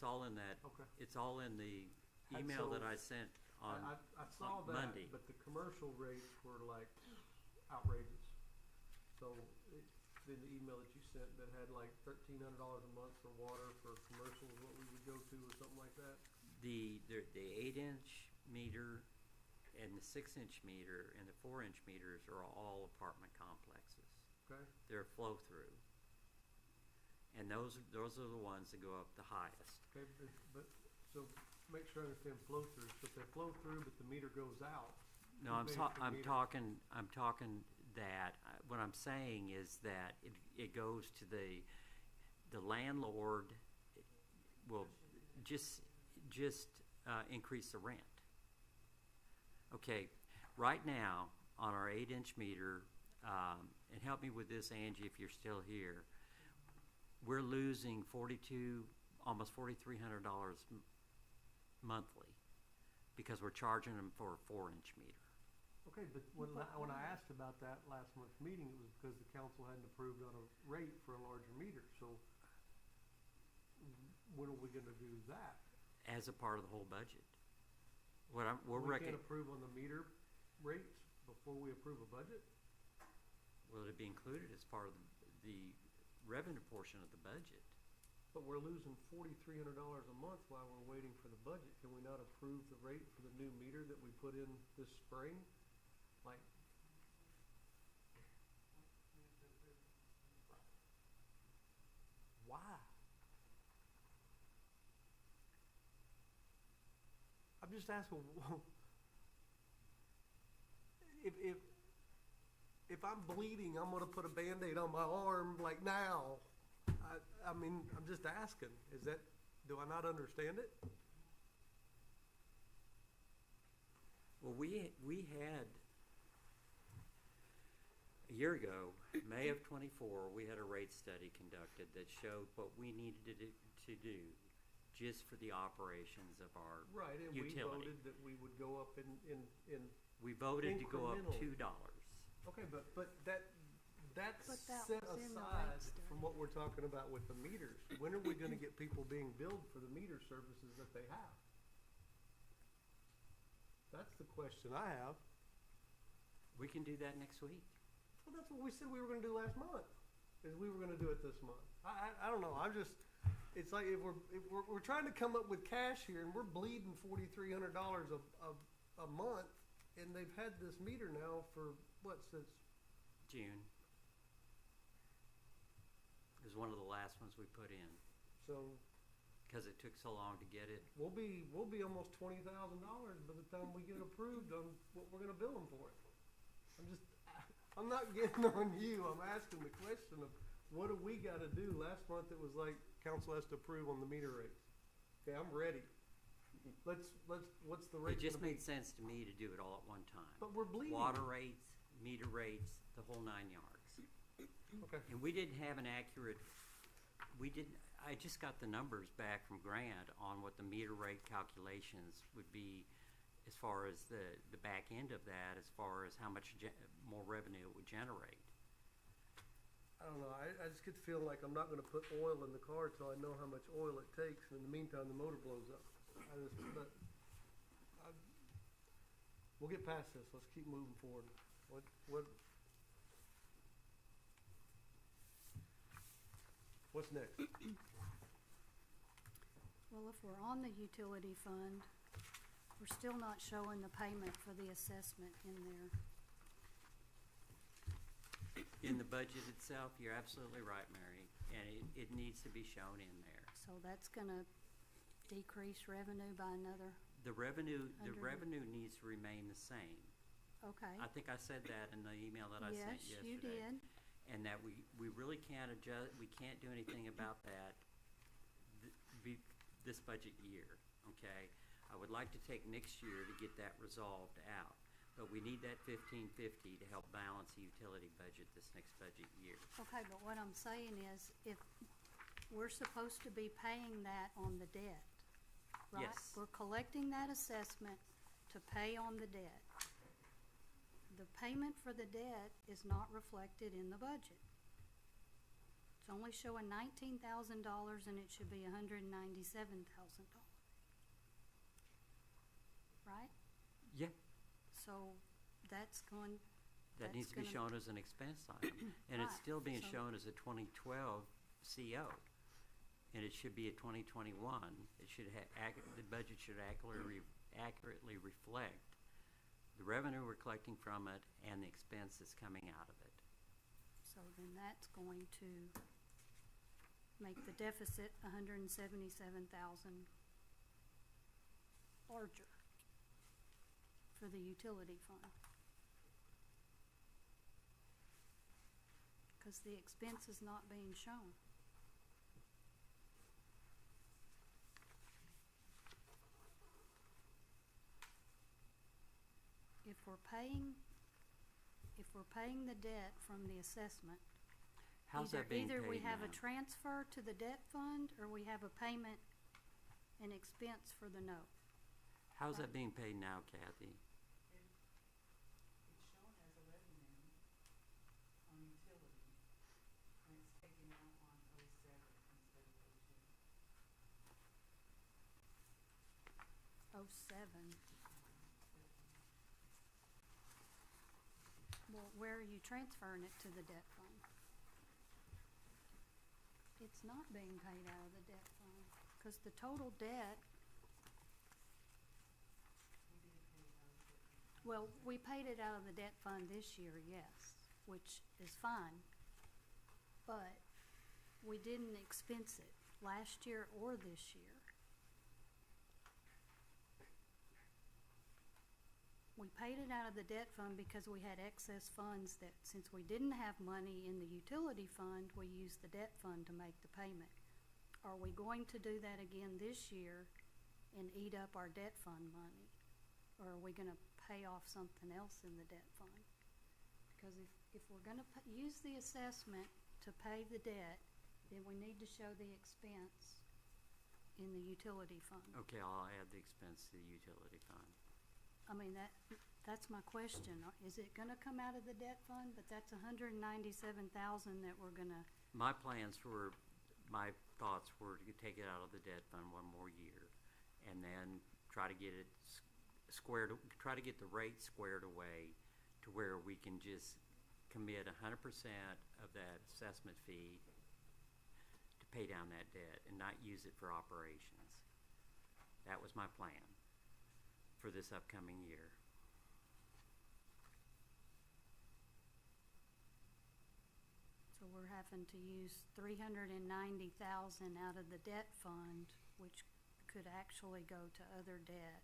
all in that, Okay. it's all in the And email so that I sent on I saw that, Monday. but the commercial rates were like outrageous. So in the email that you sent that had like $1,300 a month for water for commercial is what we would go to or something like that. The 8-inch meter and the 6-inch meter and the 4-inch meters are all apartment complexes. Okay, They're flow-through. And those are the ones that go up the highest. okay, but, so make sure I understand flow through. So if they flow through but the meter goes out. No, who I'm pays ta- for the I'm meter? talking that, what I'm saying is that it goes to the landlord will just increase the rent. Okay, right now, on our 8-inch meter, and help me with this, Angie, if you're still here, we're losing almost $4,300 monthly because we're charging them for a 4-inch meter. Okay, but when I asked about that last month's meeting, it was because the council hadn't approved on a rate for a larger meter, so when are we gonna do that? As a part of the whole budget. We can't approve on the meter rates before we approve a budget? Will it be included as part of the revenue portion of the budget? But we're losing $4,300 a month while we're waiting for the budget. Can we not approve the rate for the new meter that we put in this spring? Like, why? I'm just asking, if I'm bleeding, I'm gonna put a Band-Aid on my arm like now. I mean, I'm just asking, do I not understand it? Well, we had, a year ago, May of '24, we had a rate study conducted that showed what we needed to do just for the operations of our Right, and we utility. voted that we would go up in, We voted to go up incremental. $2. okay, but that's But that set was in the aside rate study. from what we're talking about with the meters. When are we gonna get people being billed for the meter services that they have? That's the question I have. We can do that next week. Well, that's what we said we were gonna do last month, is we were gonna do it this month. I don't know, it's like if we're trying to come up with cash here and we're bleeding $4,300 a month, and they've had this meter now for, what, since, June. It was one of the last ones we put in, so because it took so long to get it. we'll be almost $20,000 by the time we get approved on what we're gonna bill them for it. I'm not getting on you, I'm asking the question of, what do we gotta do? Last month it was like, council has to approve on the meter rates. Okay, I'm ready. What's the rate It just gonna be? made sense to me to do it all at one time. But we're bleeding. Water rates, meter rates, the whole 9 yards. Okay, And we didn't have an accurate, I just got the numbers back from Grant on what the meter rate calculations would be as far as the back end of that, as far as how much more revenue it would generate. I don't know, I just get the feeling like I'm not gonna put oil in the car till I know how much oil it takes, and in the meantime, the motor blows up. We'll get past this, let's keep moving forward. What's next? Well, if we're on the utility fund, we're still not showing the payment for the assessment in there. In the budget itself, you're absolutely right, Mary, and it needs to be shown in there. So that's gonna decrease revenue by another, The revenue Under- needs to remain the same. okay. I think I said that in the email that I sent Yes, yesterday. you did. And that we really can't adjust, we can't do anything about that this budget year, okay? I would like to take next year to get that resolved out, but we need that 1550 to help balance the utility budget this next budget year. Okay, but what I'm saying is, if we're supposed to be paying that on the debt, right? Yes. We're collecting that assessment to pay on the debt. The payment for the debt is not reflected in the budget. It's only showing $19,000 and it should be $197,000. Right? Yeah, So that's going, that needs to be gonna- shown as an expense item. And it's Right, still being so- shown as a 2012 CO. And it should be a 2021. It should the budget should accurately reflect the revenue we're collecting from it and the expense that's coming out of it. So then that's going to make the deficit 177,000 larger for the utility fund. Cause the expense is not being shown. If we're paying the debt from the assessment, How's that being paid either we have a now? transfer to the debt fund or we have a payment and expense for the note. How's that being paid now, Kathy? It's shown as a revenue on utility, and it's taken out on '07 instead of '02. 07. Well, where are you transferring it to the debt fund? It's not being paid out of the debt fund, cause the total debt, We didn't pay it out of it. well, we paid it out of the debt fund this year, yes, which is fine. But we didn't expense it last year or this year. We paid it out of the debt fund because we had excess funds that, since we didn't have money in the utility fund, we used the debt fund to make the payment. Are we going to do that again this year and eat up our debt fund money? Or are we gonna pay off something else in the debt fund? Because if we're gonna use the assessment to pay the debt, then we need to show the expense in the utility fund. Okay, I'll add the expense to the utility fund. I mean, that's my question. Is it gonna come out of the debt fund? But that's 197,000 that we're gonna, My thoughts were to take it out of the debt fund one more year and then try to get it try to get the rate squared away to where we can just commit 100% of that assessment fee to pay down that debt and not use it for operations. That was my plan for this upcoming year. so we're having to use 390,000 out of the debt fund, which could actually go to other debt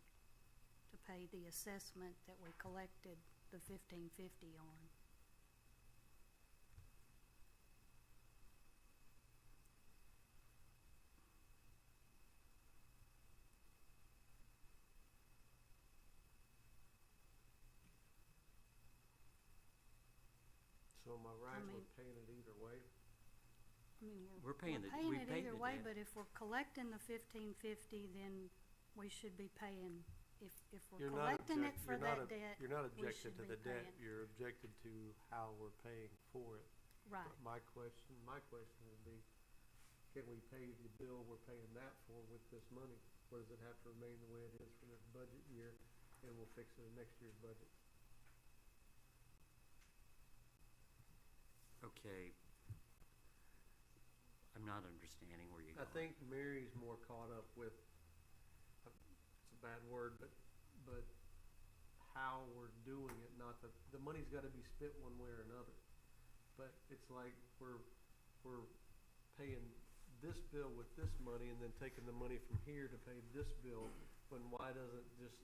to pay the assessment that we collected the 1,550 on. So am I right, mean- we're paying it either way? I mean, We're paying we're the- paying we it paid either the way, debt. but if we're collecting the 1,550, then we should be paying, if we're You're not collecting it object- for you're not that ob- debt, You're not we objected should to be the debt, paying. you're objected to how we're paying for it. right. But my question would be, can we pay the bill we're paying that for with this money? Or does it have to remain the way it is for this budget year, and we'll fix it in next year's budget? Okay. I'm not understanding where you're I going. think Mary's more caught up with, it's a bad word, but how we're doing it, not the money's gotta be spent one way or another. But it's like we're paying this bill with this money and then taking the money from here to pay this bill, when why doesn't just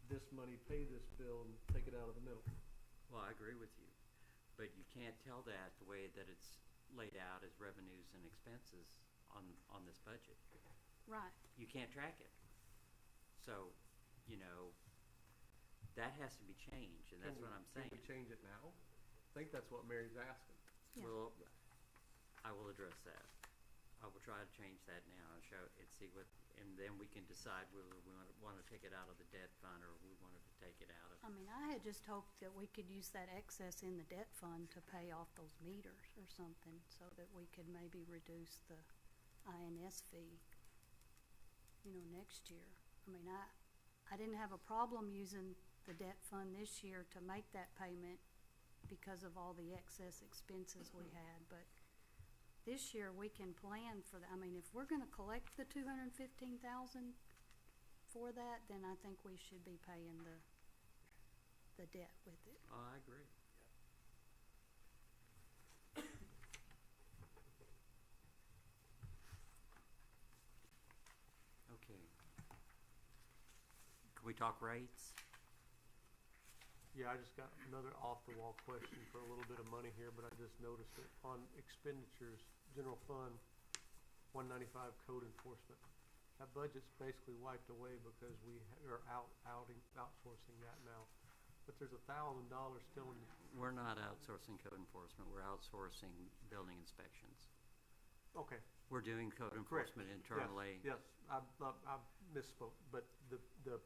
this money pay this bill and take it out of the middle? Well, I agree with you, but you can't tell that the way that it's laid out as revenues and expenses on this budget. Right. You can't track it. So, that has to be changed, and that's what I'm saying. Can we change it now? I think that's what Mary's asking. Yeah. Well, I will address that. I will try to change that now and show and see what, and then we can decide whether we want to take it out of the debt fund or we wanted to take it out of. I mean, I had just hoped that we could use that excess in the debt fund to pay off those meters or something, so that we could maybe reduce the INS fee, next year. I mean, I didn't have a problem using the debt fund this year to make that payment because of all the excess expenses we had, but this year we can plan for that. I mean, if we're gonna collect the 215,000 for that, then I think we should be paying the debt with it. Oh, I agree. Okay. Can we talk rates? Yeah, I just got another off-the-wall question for a little bit of money here, but I just noticed it on expenditures, general fund, 195 code enforcement. That budget's basically wiped away because we are outsourcing that now. But there's $1,000 still in, We're not outsourcing code enforcement, we're outsourcing building inspections. okay. We're doing code Correct. enforcement internally. Yes, I misspoke, but the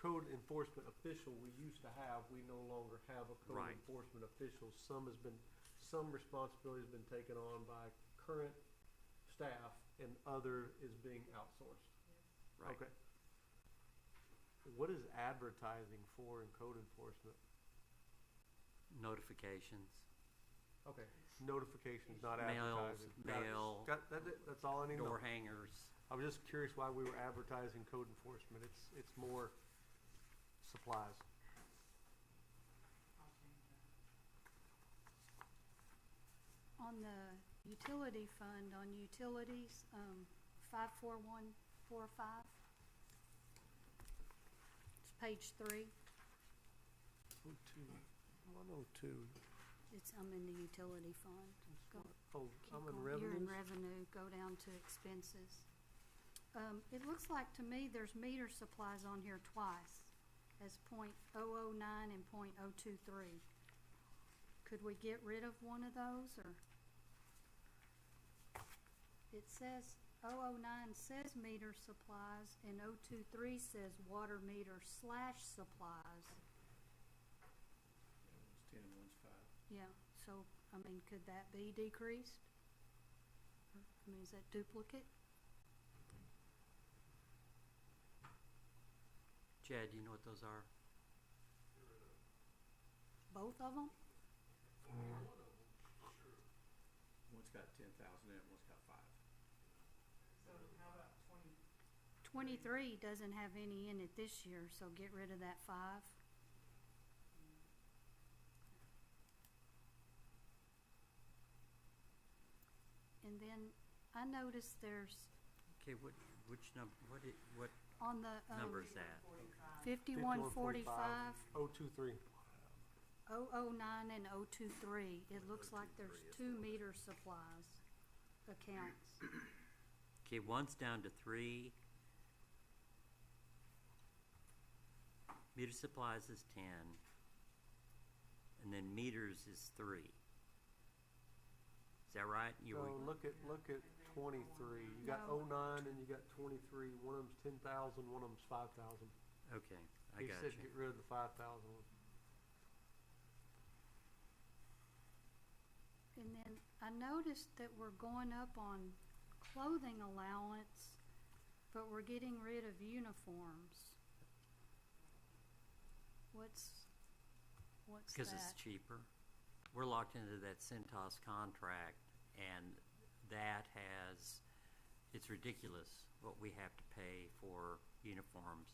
code enforcement official we used to have, we no longer have a code Right. enforcement official. Some responsibility has been taken on by current staff and other is being outsourced. Right. Okay. What is advertising for in code enforcement? Notifications. Okay, notifications, not Mails, advertising. Got it. mail, That's all I need to know. door hangers. I was just curious why we were advertising code enforcement. It's more supplies. I'll change that. On the utility fund, on utilities, 54145. It's page 3. O2, I'm on O2. I'm in the utility fund. Go, Oh, keep I'm in going. You're in revenues? revenue, go down to expenses. It looks like to me there's meter supplies on here twice as .009 and .023. Could we get rid of one of those, or? It says 009 says meter supplies and 023 says water meter / supplies. One's 10 and one's 5. Yeah, so, I mean, could that be decreased? Or, I mean, is that duplicate? Chad, do you know what those are? Both of them? One's got 10,000 in it, one's got 5. So how about 23 doesn't have any in it this year, so get rid of that 5. And then I noticed there's, Okay, which number, what on the, number is that? 5145, 023. 009 and 023, it looks like there's 2 meter supplies accounts. Okay, one's down to 3. Meter supplies is 10. And then meters is 3. Is that right? You So were, look at 23. You got No. 09 and you got 23. One of them's 10,000, one of them's 5,000. okay, I He got said you. get rid of the 5,000 one. And then I noticed that we're going up on clothing allowance, but we're getting rid of uniforms. What's Because it's that? cheaper. We're locked into that Centos contract, and that has, it's ridiculous what we have to pay for uniforms.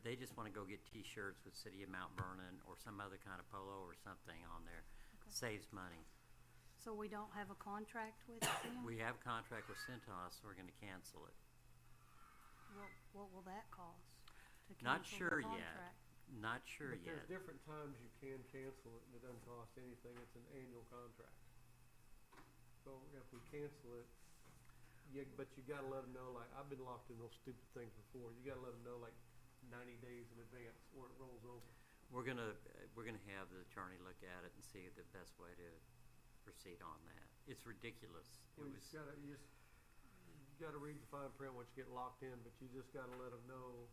They just want to go get T-shirts with City of Mount Vernon or some other kind of polo or something on there. Okay. Saves money. So we don't have a contract with them? We have a contract with Centos, so we're going to cancel it. What will that cost? To Not cancel the sure yet. contract? Not sure But yet. there's different times you can cancel it and it doesn't cost anything. It's an annual contract. So if we cancel it, but you gotta let them know, like, I've been locked in those stupid things before. You gotta let them know like 90 days in advance or it rolls over. We're gonna have the attorney look at it and see the best way to proceed on that. It's ridiculous. It Well, was, you gotta read the fine print once you get locked in, but you just gotta let them know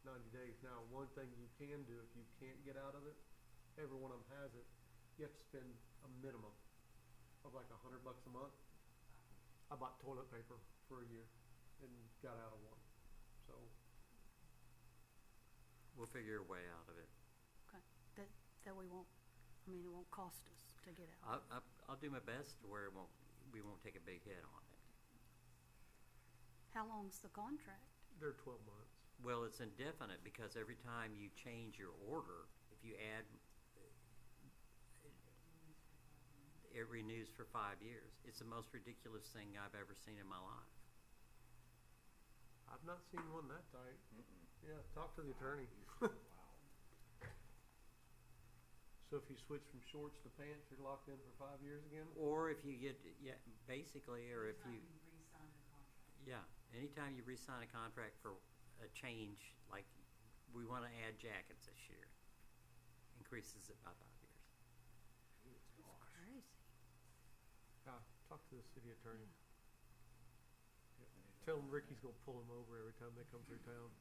90 days. Now, one thing you can do, if you can't get out of it, every one of them has it, you have to spend a minimum of like $100 a month. I bought toilet paper for a year and got out of one. So, we'll figure a way out of it. Okay, that we won't, I mean, it won't cost us to get out. I'll do my best to where we won't take a big hit on it. How long's the contract? they're 12 months. Well, it's indefinite because every time you change your order, if you add, It it renews renews for 5 years. for 5 years. It's the most ridiculous thing I've ever seen in my life. I've not seen one that tight. Yeah, talk to the attorney. Wow. So if you switch from shorts to pants, you're locked in for 5 years again? Or if you get, yeah, basically, or if you, Anytime re-sign your contract. yeah, anytime you re-sign a contract for a change, like we want to add jackets this year, increases it by 5 years. It's crazy. Talk to the city attorney. Tell him Ricky's gonna pull him over every time they come through town.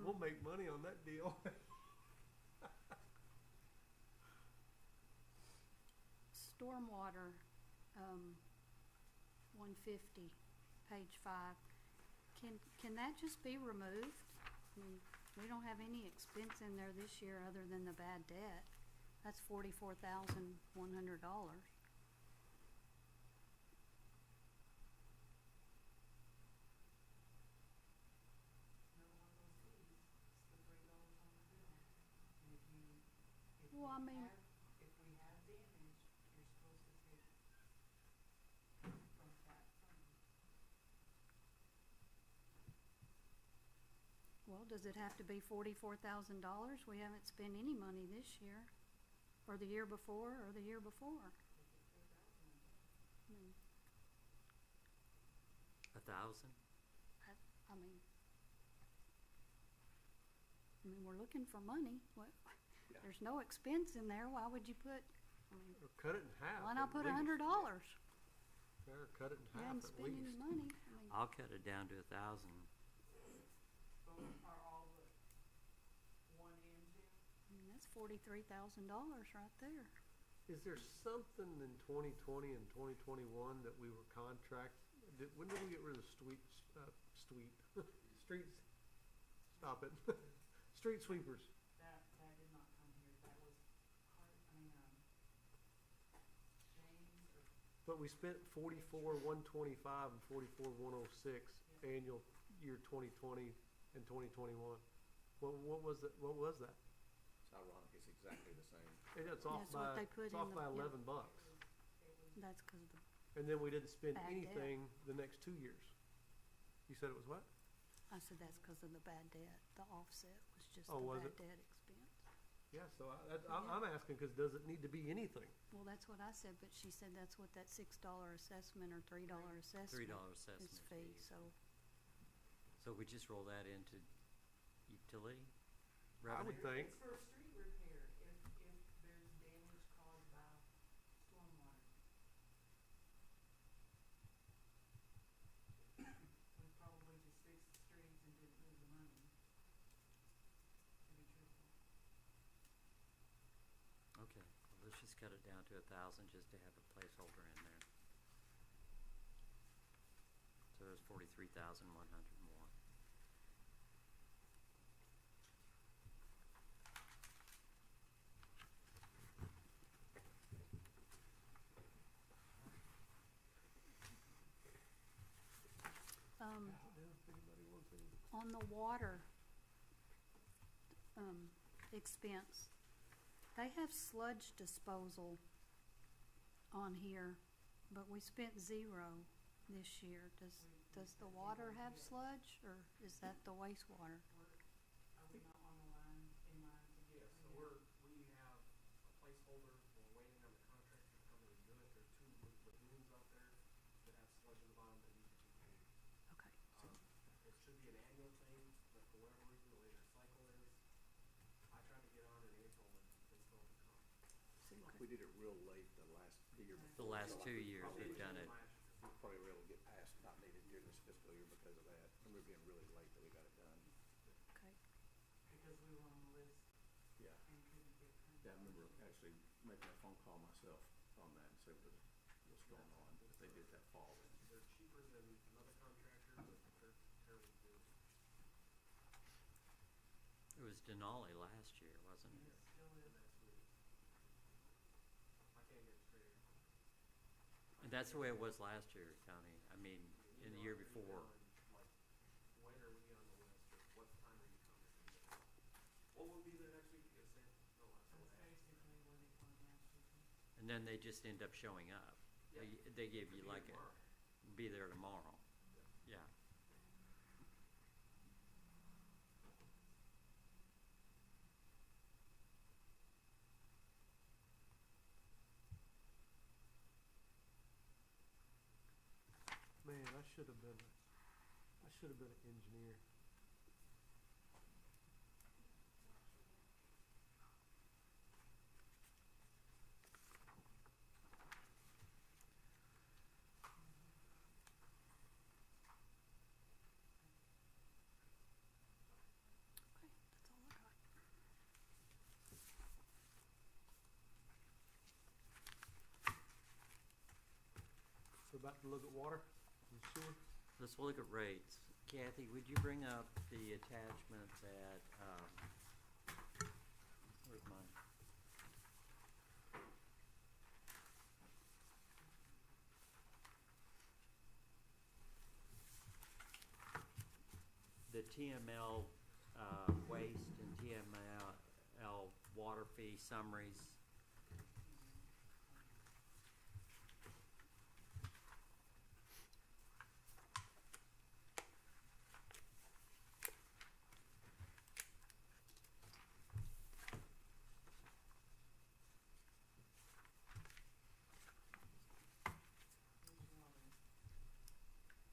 We'll make money on that deal. Stormwater, 150, page 5. Can that just be removed? I mean, we don't have any expense in there this year other than the bad debt. That's $44,100. Another one of those fees, it's the $3 on the bill. And if we Well, I mean- have, if we have damage, you're supposed to take from that fund. Well, does it have to be $44,000? We haven't spent any money this year, or the year before, or the year before. I mean, 1,000? I mean, we're looking for money. What, Yeah. there's no expense in there. Why would you put, I mean, Or cut it in half. why not at put least. $100? Or cut it in You half hadn't at spent any least. money. I mean, I'll cut it down to 1,000. But are all the 1 and 2? that's $43,000 right there. Is there something in 2020 and 2021 that we were when did we get rid of streets? Stop it. Street sweepers. That did not come here, that was James or, But we spent 44,125 and 44,106 annual year 2020 and 2021. What was that? It's ironic, it's exactly the same. It's off That's what by, they put it's in off the- by yeah. $11. That's because of the, And then we didn't spend Bad debt. anything the next 2 years. You said it was what? I said that's because of the bad debt. The offset was just Oh, the was bad it? debt expense. Yeah, so I'm asking because does it need to be anything? Well, that's what I said, but she said that's what that $6 assessment or $3 assessment $3 is assessment fee, fee. so. So we just roll that into utility I revenue? would think. it's for street repair, if there's damage caused by stormwater. We probably just fixed the streets and didn't lose the money, to be truthful. Okay, well, let's just cut it down to 1,000 just to have a placeholder in there. So there's 43,100 more. On the water, expense, they have sludge disposal on here, but we spent 0 this year. Does the water have sludge, or is that the wastewater? Are we not on the line, in line to get? Yeah, so we have a placeholder, we're waiting on the contractor to come in and do it. There are 2 lagoons out there that have sludge in the bottom that need to be paid. Okay, It should be an annual thing, but for whatever reason, the way their cycle is, I tried to get on in April and they still haven't come. so you We could- did it real late the year before. The last So 2 we years probably we've done it. We probably were able to get past not needed during this fiscal year because of that. And we're being really late that we got it done. okay. Because we were on the list Yeah. and couldn't get permit. Yeah, I remember actually making a phone call myself on that and say what's going on. But they did that fall. They're cheaper than another contractor, but they're terrible to do. It was Denali last year, wasn't it? It still is. I can't get it straight. And that's the way it was last year, Tony. I mean, in the know, year are you before. on, like, when are we on the list, or what time are you coming? Well, we'll be there next week to get a sample. No, that's That's what I asked. basically what it comes down to. And then they just end up showing up. Yeah. They give Could you be like tomorrow. be there tomorrow. Yeah. Yeah. Man, I should have been an engineer. Okay, that's all I got. We're about to look at water and sewer. Let's look at rates. Kathy, would you bring up the attachment that, where's mine? The TML waste and TML water fee summaries.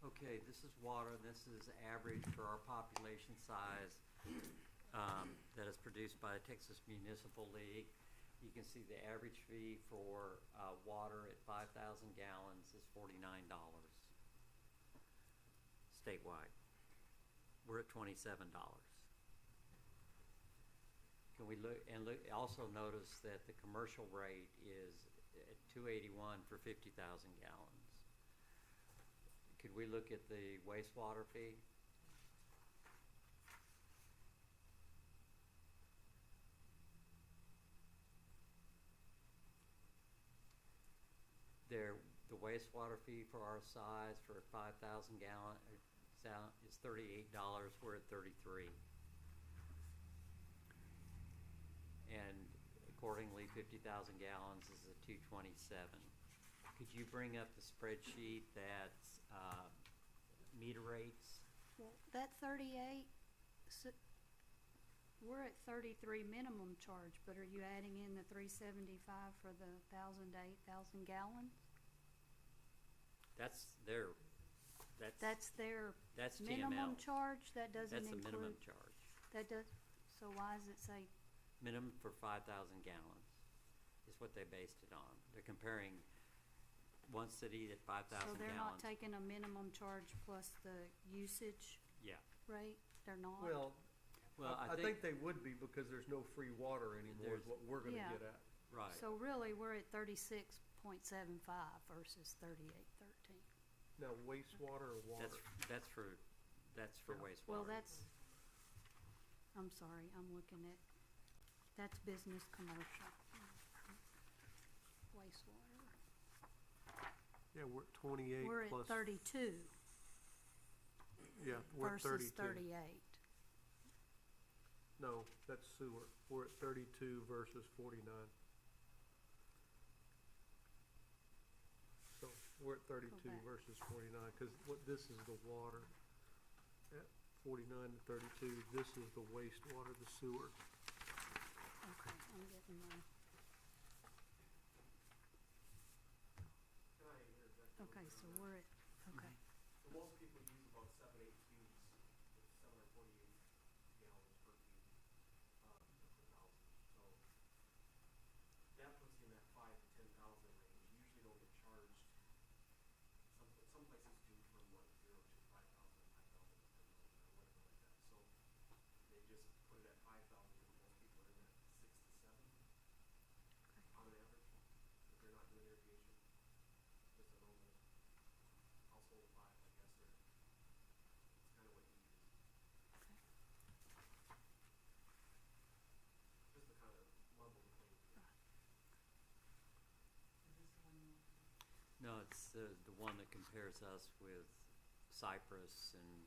Okay, this is water, this is average for our population size, that is produced by the Texas Municipal League. You can see the average fee for, water at 5,000 gallons is $49 statewide. We're at $27. Can we also notice that the commercial rate is at $281 for 50,000 gallons. Could we look at the wastewater fee? The wastewater fee for our size for a 5,000 gallon is $38. We're at 33. And accordingly, 50,000 gallons is a 227. Could you bring up the spreadsheet that's meter rates? Well, that 38, we're at 33 minimum charge, but are you adding in the 375 for the 1,000 to 8,000 gallons? That's their, That's their that's minimum TML. charge, that doesn't That's the minimum include, charge. that does, so why does it say, Minimum for 5,000 gallons is what they based it on. They're comparing one city at 5,000 so they're not gallons. taking a minimum charge plus the usage Yeah. rate? They're not? Well, Well, I think they would be because there's no free water anymore is There's- what we're gonna Yeah. get at. Right. So really, we're at 36.75 versus 38.13. Now wastewater or water? That's for Yeah. wastewater. Well, that's, I'm sorry, I'm looking at, that's business commercial. Wastewater. Yeah, we're at 28 We're plus. at 32 Yeah, we're at versus 32. 38. No, that's sewer. We're at 32 versus 49. So we're at 32 back. versus 49, because what, this is the water. At 49 to 32, this is the wastewater, the sewer. Okay, I'm getting there. Can I interject? Okay, so we're at, okay. So most people use about 7-8 cubes, with 748 gallons per cube, per thousand. So that puts you in that 5 to 10,000 range. You usually don't get charged. Some places do from like 0 to 5,000, 5,000 to 10,000, or whatever like that. So they just put it at 5,000, but most people are in that 6 to 7 on an average, if they're not doing irrigation. Just a normal household of 5, I guess, or it's kind of what you use. Just to kind of level the playing field. Is this the one you want? No, it's the one that compares us with Cypress and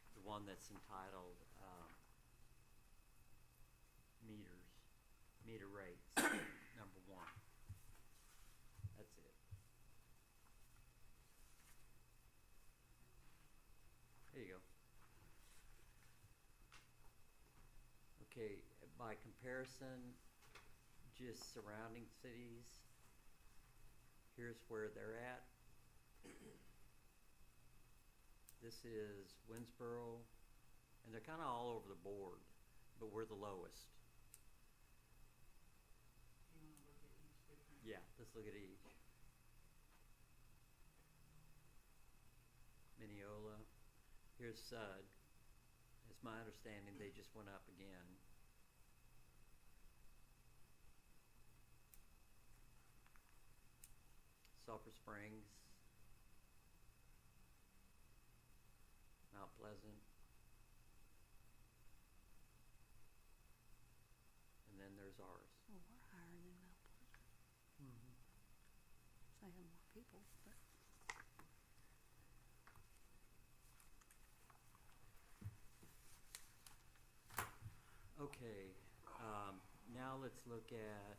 it's the one that's entitled, meter rates, number one. That's it. There you go. Okay, by comparison, just surrounding cities, here's where they're at. This is Winsboro, and they're kind of all over the board, but we're the lowest. You wanna look at each different? Yeah, let's look at each. Mineola, here's Sud. It's my understanding they just went up again. Sulphur Springs, Mount Pleasant, and then there's ours. Well, we're higher than Mount Pleasant. Mm-hmm. They have more people, but. Okay, now let's look at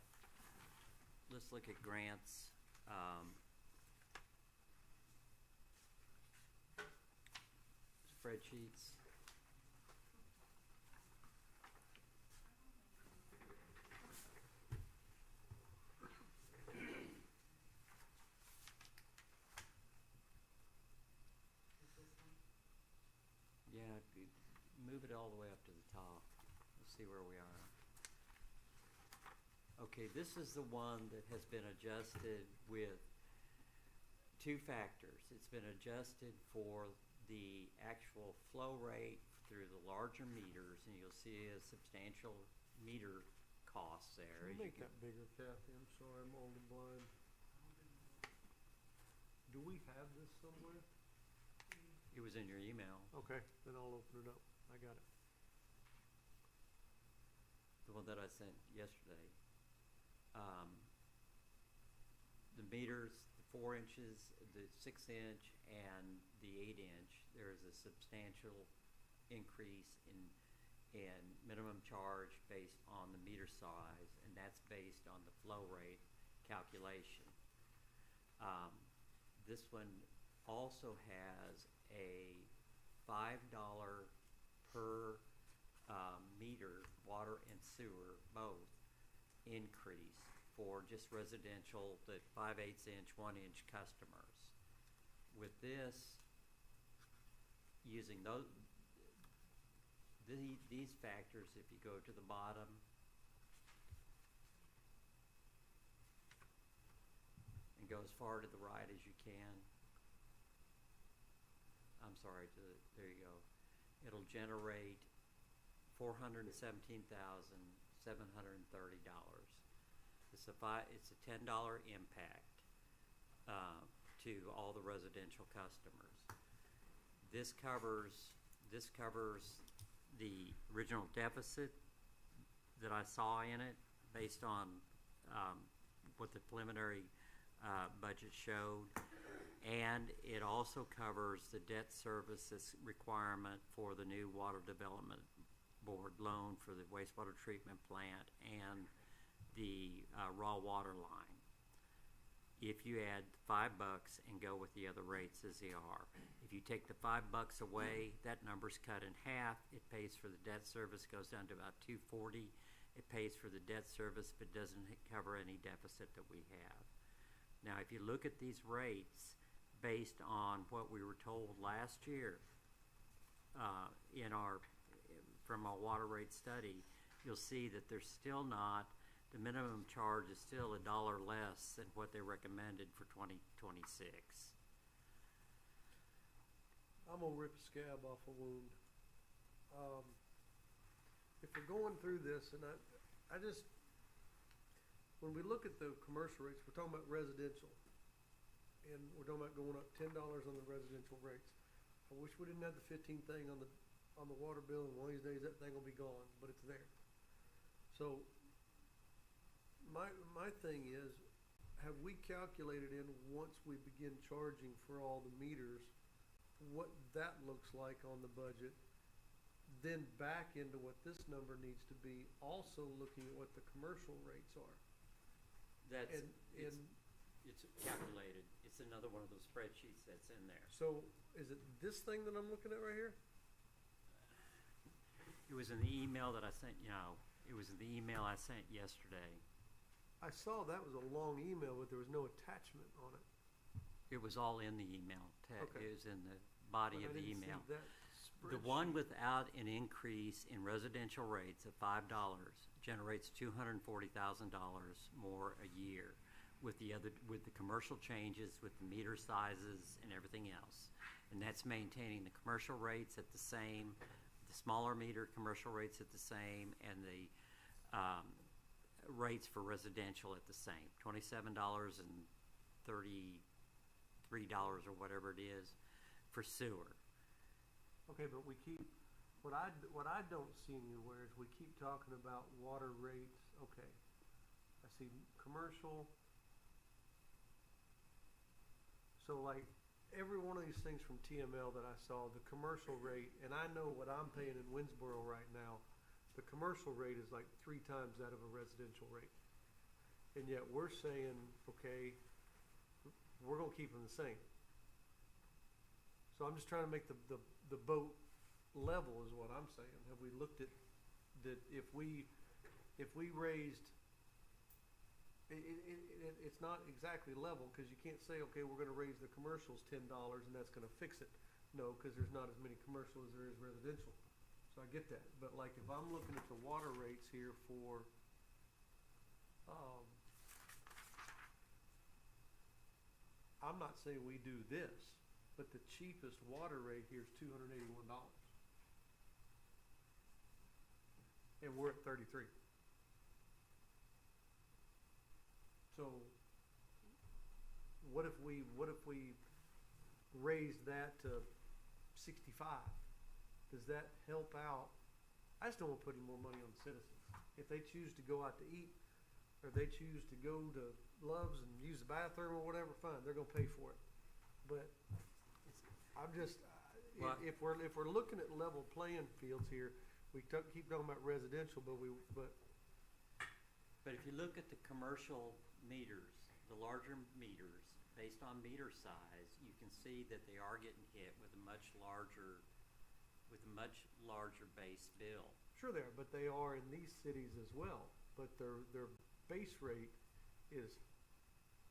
grants. Spreadsheets. Is this one? Yeah, move it all the way up to the top. Let's see where we are. Okay, this is the one that has been adjusted with two factors. It's been adjusted for the actual flow rate through the larger meters, and you'll see a substantial meter cost there. Can as you you make can- that bigger, Kathy? I'm sorry, I'm old and blind. Do we have this somewhere? It was in your email, Okay, then I'll open it up. I got it. the one that I sent yesterday. The meters, the 4 inches, the 6 inch, and the 8 inch, there is a substantial increase in minimum charge based on the meter size, and that's based on the flow rate calculation. This one also has a $5 per meter, water and sewer both, increase for just residential, the 5/8 inch, 1 inch customers. With this, using these factors, if you go to the bottom, and go as far to the right as you can. I'm sorry, there you go. It'll generate $417,730. It's a $10 impact to all the residential customers. This covers the original deficit that I saw in it based on what the preliminary budget showed, and it also covers the debt services requirement for the new Water Development Board loan for the wastewater treatment plant and the raw water line. If you add $5 and go with the other rates as they are. If you take the $5 away, that number's cut in half. It pays for the debt service, goes down to about $240. It pays for the debt service, but doesn't cover any deficit that we have. Now, if you look at these rates based on what we were told last year from our water rate study, you'll see that there's still not, the minimum charge is still $1 less than what they recommended for 2026. I'm gonna rip a scab off a wound. If we're going through this, and I just, when we look at the commercial rates, we're talking about residential. And we're talking about going up $10 on the residential rates. I wish we didn't have the 15 thing on the water bill, and one of these days that thing will be gone, but it's there. So my thing is, have we calculated in, once we begin charging for all the meters, what that looks like on the budget? Then back into what this number needs to be, also looking at what the commercial rates are. That's, And, and it's calculated. It's another one of those spreadsheets that's in there. so, is it this thing that I'm looking at right here? It was in the email that I sent, it was in the email I sent yesterday. I saw that was a long email, but there was no attachment on it. It was all in the email. Okay. It was in the body But of I the didn't see email. that The one spreadsheet. without an increase in residential rates of $5 generates $240,000 more a year. With the commercial changes, with the meter sizes and everything else. And that's maintaining the commercial rates at the same, the smaller meter commercial rates at the same, and the rates for residential at the same, $27 and $33 or whatever it is for sewer. Okay, but we keep, what I don't see anywhere is we keep talking about water rates. Okay, I see commercial. So like, every one of these things from TML that I saw, the commercial rate, and I know what I'm paying in Winsboro right now, the commercial rate is like 3 times that of a residential rate. And yet we're saying, okay, we're gonna keep them the same. So I'm just trying to make the boat level is what I'm saying. Have we looked at that if we raised, it's not exactly level, because you can't say, okay, we're gonna raise the commercials $10 and that's gonna fix it. No, because there's not as many commercial as there is residential. So I get that. But like if I'm looking at the water rates here for, I'm not saying we do this, but the cheapest water rate here is $281. And we're at 33. So what if we raise that to 65? Does that help out? I just don't want to put any more money on the citizens. If they choose to go out to eat, or they choose to go to Love's and use the bathroom or whatever, fine, they're gonna pay for it. But I'm just, Well- if we're looking at level playing fields here, we keep talking about residential, but But if you look at the commercial meters, the larger meters, based on meter size, you can see that they are getting hit with a much larger base bill. sure they are, but they are in these cities as well. But their base rate is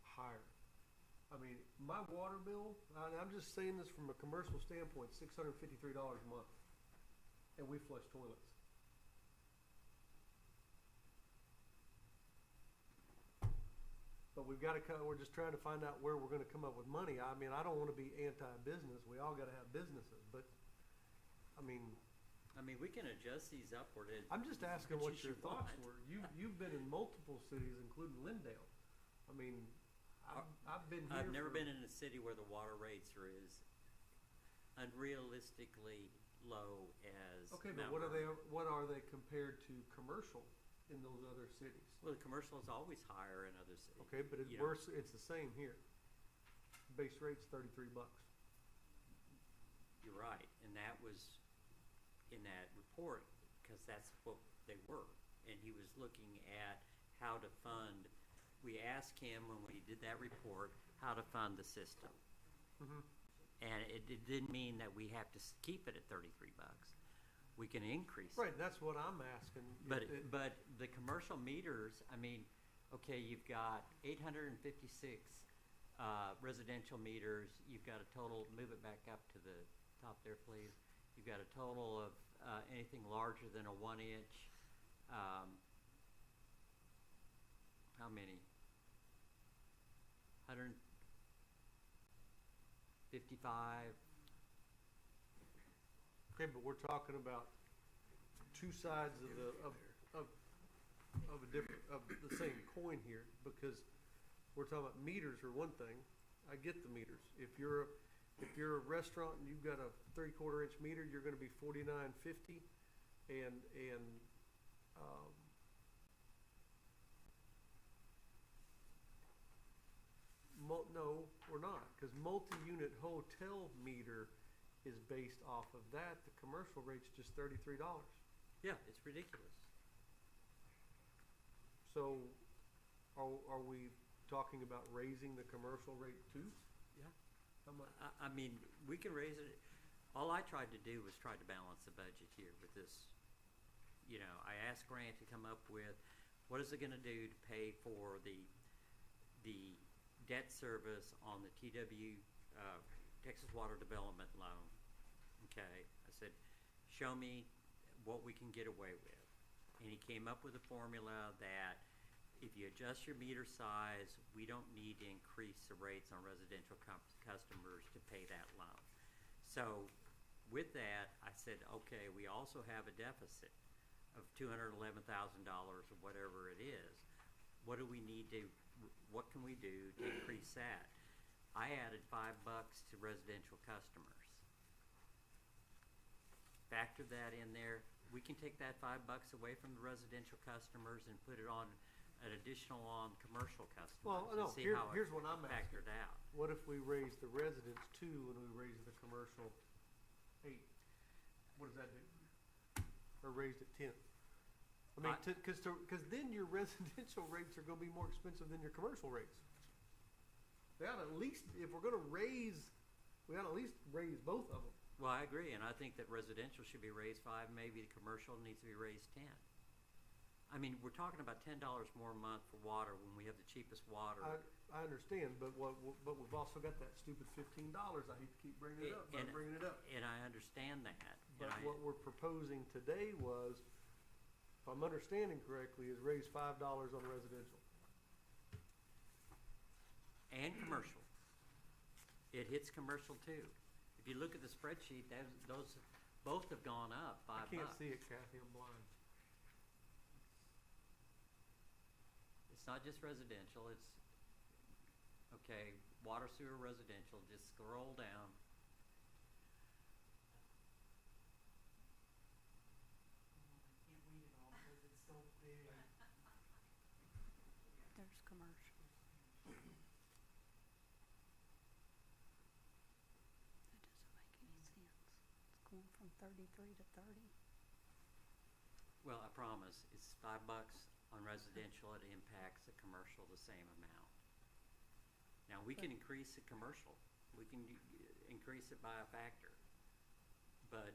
higher. I mean, my water bill, I'm just saying this from a commercial standpoint, $653 a month. And we flush toilets. But we've got to we're just trying to find out where we're going to come up with money. I mean, I don't want to be anti-business. We all got to have businesses. But, I mean, We can adjust these upward. I'm just asking But what you your should thoughts want. were. You've been in multiple cities, including Lindale. I mean, I've been here. I've never for- been in a city where the water rates are as unrealistically low as Okay, but Mount Vernon. what are they compared to commercial in those other cities? Well, the commercial is always higher in other cities. Okay, but You know, it's the same here. Base rate's $33. You're right, and that was in that report, because that's what they were. And he was looking at how to fund, we asked him when we did that report, how to fund the system. Mhm. And it didn't mean that we have to keep it at $33. We can increase it. Right, that's what I'm asking. But the commercial meters, okay, you've got 856 residential meters. You've got a total, move it back up to the top there, please. You've got a total of anything larger than a 1-inch. How many? 155. Okay, but we're talking about two sides of the same coin here, because we're talking about meters are one thing. I get the meters. If you're a restaurant and you've got a 3/4 inch meter, you're gonna be $49.50, and cause multi-unit hotel meter is based off of that, the commercial rate's just $33. Yeah, it's ridiculous. So, are we talking about raising the commercial rate too? Yeah. How much? I mean, we can raise it. All I tried to do was try to balance the budget here with this. You know, I asked Grant to come up with, what is it gonna do to pay for the debt service on the TW, Texas Water Development loan? Okay, I said, show me what we can get away with. And he came up with a formula that if you adjust your meter size, we don't need to increase the rates on residential customers to pay that loan. So with that, I said, okay, we also have a deficit of $211,000 or whatever it is. What do we need to, what can we do to increase that? I added $5 to residential customers. Factor that in there. We can take that $5 away from the residential customers and put it on an additional on commercial customers. Well, and no, see how here's it what I'm asking. factored out. What if we raise the residents 2 and we raise the commercial 8? What does that do? Or raised at 10? I mean, cause then your residential rates are gonna be more expensive than your commercial rates. They ought at least, if we're gonna raise, we ought at least raise both of them. Well, I agree, and I think that residential should be raised 5, maybe the commercial needs to be raised 10. I mean, we're talking about $10 more a month for water when we have the cheapest water. I understand, but but we've also got that stupid $15. I hate to keep bringing it up, but I'm bringing it up. And I understand that. But what we're proposing today was, if I'm understanding correctly, is raise $5 on residential. And commercial. It hits commercial too. If you look at the spreadsheet, those both have gone up $5. I can't see it, Kathy, I'm blind. It's not just residential, it's, okay, water, sewer, residential, just scroll down. I can't read it all because it's so big. There's commercial. That doesn't make any sense. It's going from 33 to 30. Well, I promise, it's $5 on residential, it impacts the commercial the same amount. Now, we can increase the commercial, we can increase it by a factor, but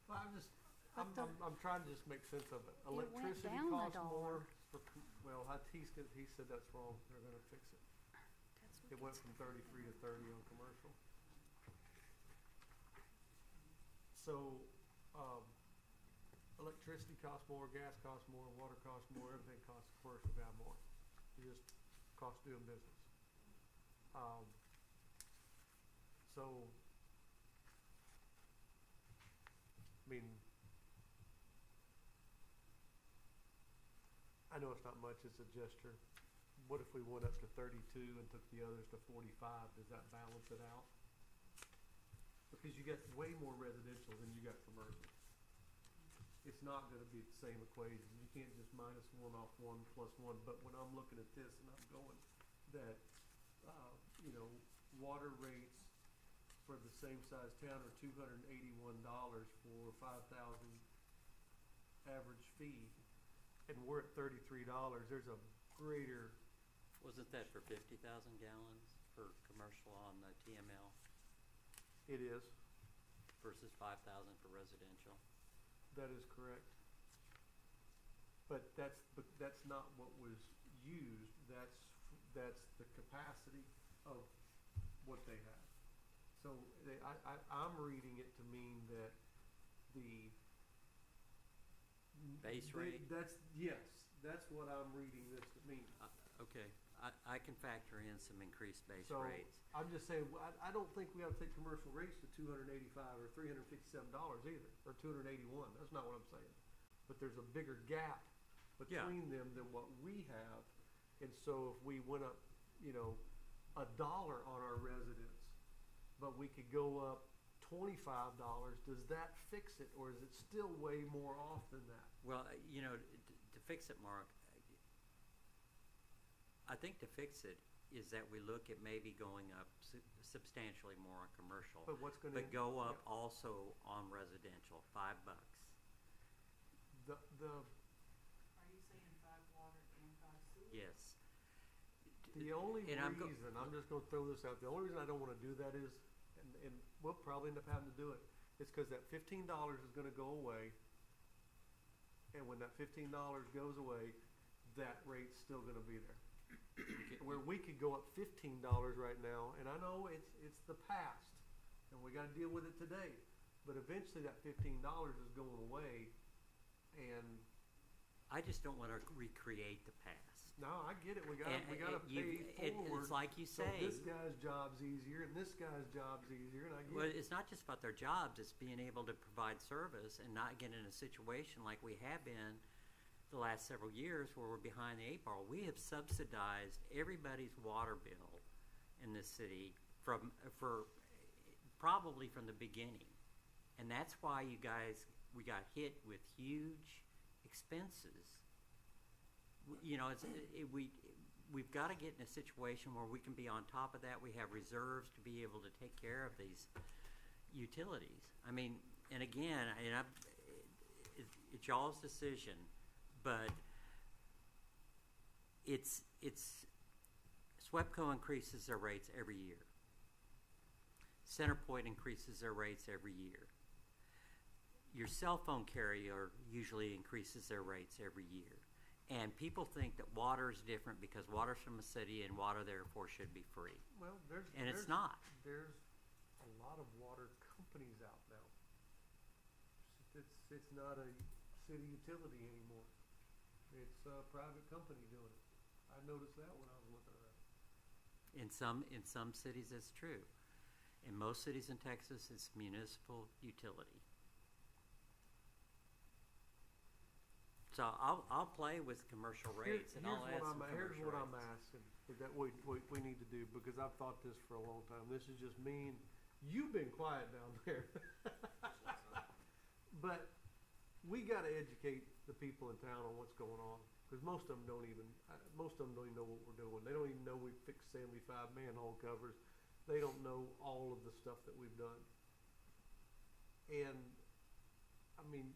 Well, I'm trying to just make sense of it. It went Electricity down a costs dollar. more for, well, he said that's wrong, they're gonna fix it. That's It what went from 33 to 30 on commercial. So, electricity costs more, gas costs more, water costs more, everything costs the commercial guy more. It just costs doing business. So, I mean, I know it's not much, it's a gesture. What if we went up to 32 and took the others to 45? Does that balance it out? Because you got way more residential than you got commercial. It's not gonna be the same equation. You can't just minus 1 off 1 plus 1. But when I'm looking at this and I'm going that, you know, water rates for the same size town are $281 for 5,000 average fee, and we're at $33. There's a greater. wasn't that for 50,000 gallons for commercial on the TML It is. versus 5,000 for residential? That is correct. But that's not what was used. That's the capacity of what they have. So I'm reading it to mean that the Base rate? That's what I'm reading this to mean. Okay, I can factor in some increased base So rates. I'm just saying, I don't think we ought to take commercial rates to $285 or $357 either, or $281. That's not what I'm saying. But there's a bigger gap between them than what we have. And so if we went up, you know, $1 on our residents, but we could go up $25, does that fix it, or is it still way more off than that? Well, you know, to fix it, Mark, I think to fix it, is that we look at maybe going up substantially more on commercial, But what's gonna? but go up yeah. also on residential, $5. The, Are you saying 5 water and 5 sewer? Yes. the only And I'm reason, I'm just gonna throw this out, the only reason I don't wanna do that is, and we'll probably end up having to do it, is cause that $15 is gonna go away. And when that $15 goes away, that rate's still gonna be there. Where we could go up $15 right now, and I know it's the past, and we gotta deal with it today. But eventually that $15 is going away, and I just don't want to recreate the past. no, I get it, we gotta pay forward. It's like you So say. this guy's job's easier, and this guy's job's easier, and I get Well, it. it's not just about their jobs, it's being able to provide service and not get in a situation like we have been the last several years where we're behind the 8 ball. We have subsidized everybody's water bill in this city for probably from the beginning. And that's why we got hit with huge expenses. We've got to get in a situation where we can be on top of that. We have reserves to be able to take care of these utilities. I mean, and again, it's y'all's decision, but it's SWEPCO increases their rates every year. CenterPoint increases their rates every year. Your cell phone carrier usually increases their rates every year. And people think that water is different because water's from a city and water therefore should be free. Well, And it's not. There's a lot of water companies out now. It's not a city utility anymore. It's a private company doing it. I noticed that when I was looking around. In some cities, it's true. In most cities in Texas, it's municipal utility. So I'll play with commercial rates and I'll add some Here's commercial what I'm rates. asking that we need to do, because I've thought this for a long time. This is just me and you've been quiet down there. But we got to educate the people in town on what's going on, because most of them don't even know what we're doing. They don't even know we fixed 75 manhole covers. They don't know all of the stuff that we've done. And I mean,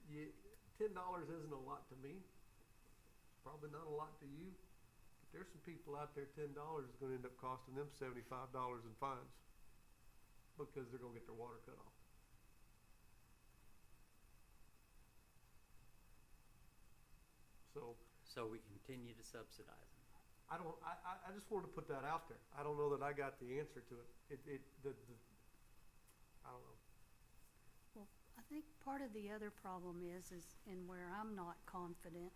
$10 isn't a lot to me. It's probably not a lot to you. But there's some people out there, $10 is going to end up costing them $75 in fines because they're going to get their water cut off. So we continue to subsidize them. I just wanted to put that out there. I don't know that I got the answer to it. I don't know. Well, I think part of the other problem is and where I'm not confident,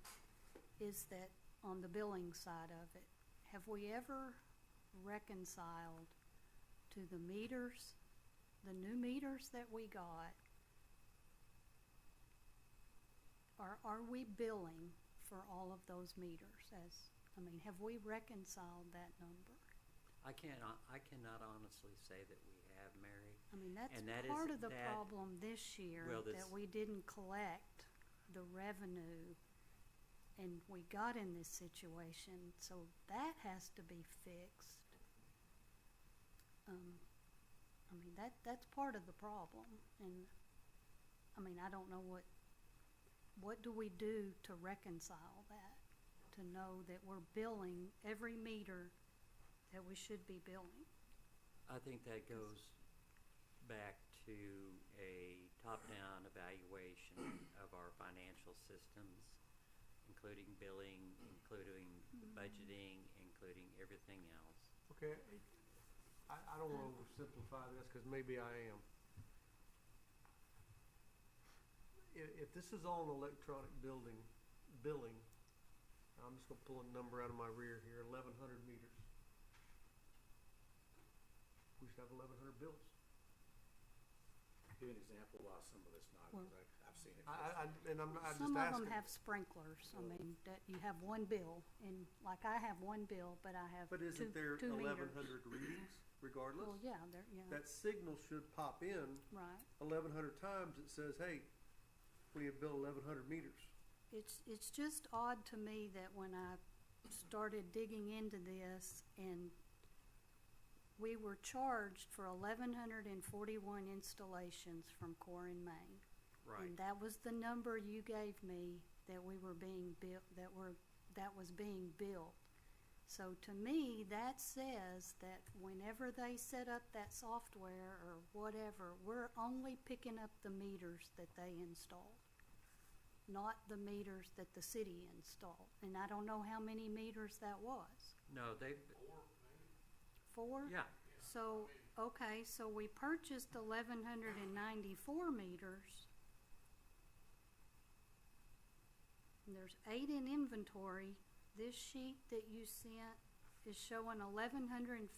is that on the billing side of it, have we ever reconciled to the meters, the new meters that we got? Are we billing for all of those meters? Have we reconciled that number? I cannot honestly say that we have, Mary. That's And that part is- of the that- problem this year, well, that this- we didn't collect the revenue, and we got in this situation, so that has to be fixed. That's part of the problem, and, I don't know what do we do to reconcile that? To know that we're billing every meter that we should be billing? I think that goes back to a top-down evaluation of our financial systems, including billing, including budgeting, including everything else. Okay, I don't want to oversimplify this, because maybe I am. If this is all an electronic billing, I'm just going to pull a number out of my rear here, 1,100 meters. We should have 1,100 bills. Give an example why some of it's not, Well- because I've seen it. I'm just Some of asking. them have sprinklers, that you have one bill, and like I have one bill, but I have But isn't there two meters. 1,100 readings regardless? Well, yeah, That signal should pop in right. 1,100 times. It says, hey, we have built 1,100 meters. It's just odd to me that when I started digging into this and we were charged for 1,141 installations from Core and Main. Right. And that was the number you gave me that we were being built, that was being built. So to me, that says that whenever they set up that software or whatever, we're only picking up the meters that they installed, not the meters that the city installed. And I don't know how many meters that was. No, they, Or maybe, 4? yeah, So, okay, so we purchased 1,194 meters. And there's 8 in inventory. This sheet that you sent is showing 1,154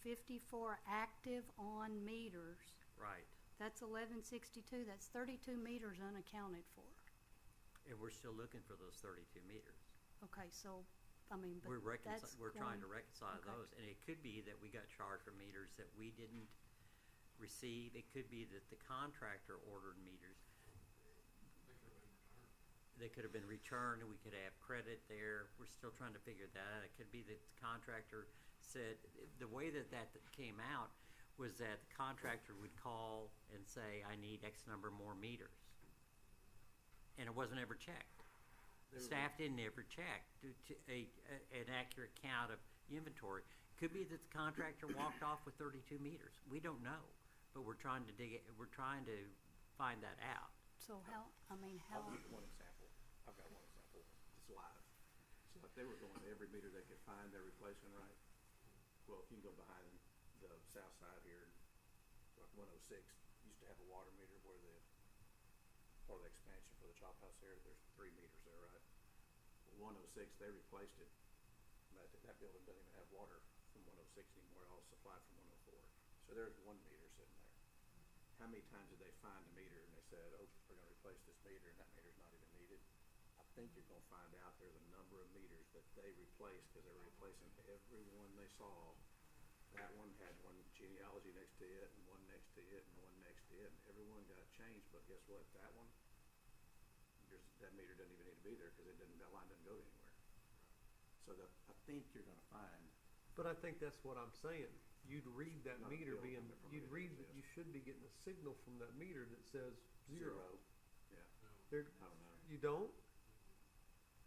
active on meters. right. That's 1,162. That's 32 meters unaccounted for. And we're still looking for those 32 meters. Okay, so, I mean, but that's We're trying to going- reconcile okay. those, and it could be that we got charged for meters that we didn't receive. It could be that the contractor ordered meters. they could have been returned. They could have been returned, and we could have credit there. We're still trying to figure that out. It could be that the contractor said, the way that came out was that the contractor would call and say, I need X number more meters. And it wasn't ever checked. The staff didn't ever check an accurate count of inventory. Could be that the contractor walked off with 32 meters. We don't know, but we're trying to we're trying to find that out. So how, I mean, I'll how, give you one example. I've got one example. It's live. So like they were going to every meter they could find, they're replacing, right? Well, if you can go behind the south side here, like 106, used to have a water meter where part of the expansion for the chop house there, there's 3 meters there, right? Well, 106, they replaced it. That building doesn't even have water from 106 anymore, all supplied from 104. So there's 1 meter sitting there. How many times did they find a meter and they said, oh, we're gonna replace this meter and that meter's not even needed? I think you're gonna find out there's a number of meters that they replaced because they were replacing every one they saw. That one had one genealogy next to it and one next to it and one next to it, and everyone got changed, but guess what? That one, that meter doesn't even need to be there because that line doesn't go to anywhere. So I think you're gonna find, But I think that's what I'm saying. You'd read that Not a meter bill being, coming from you'd it, read, yes. you should be getting a signal from that meter that says zero. Yeah, No, There, I don't know. you don't?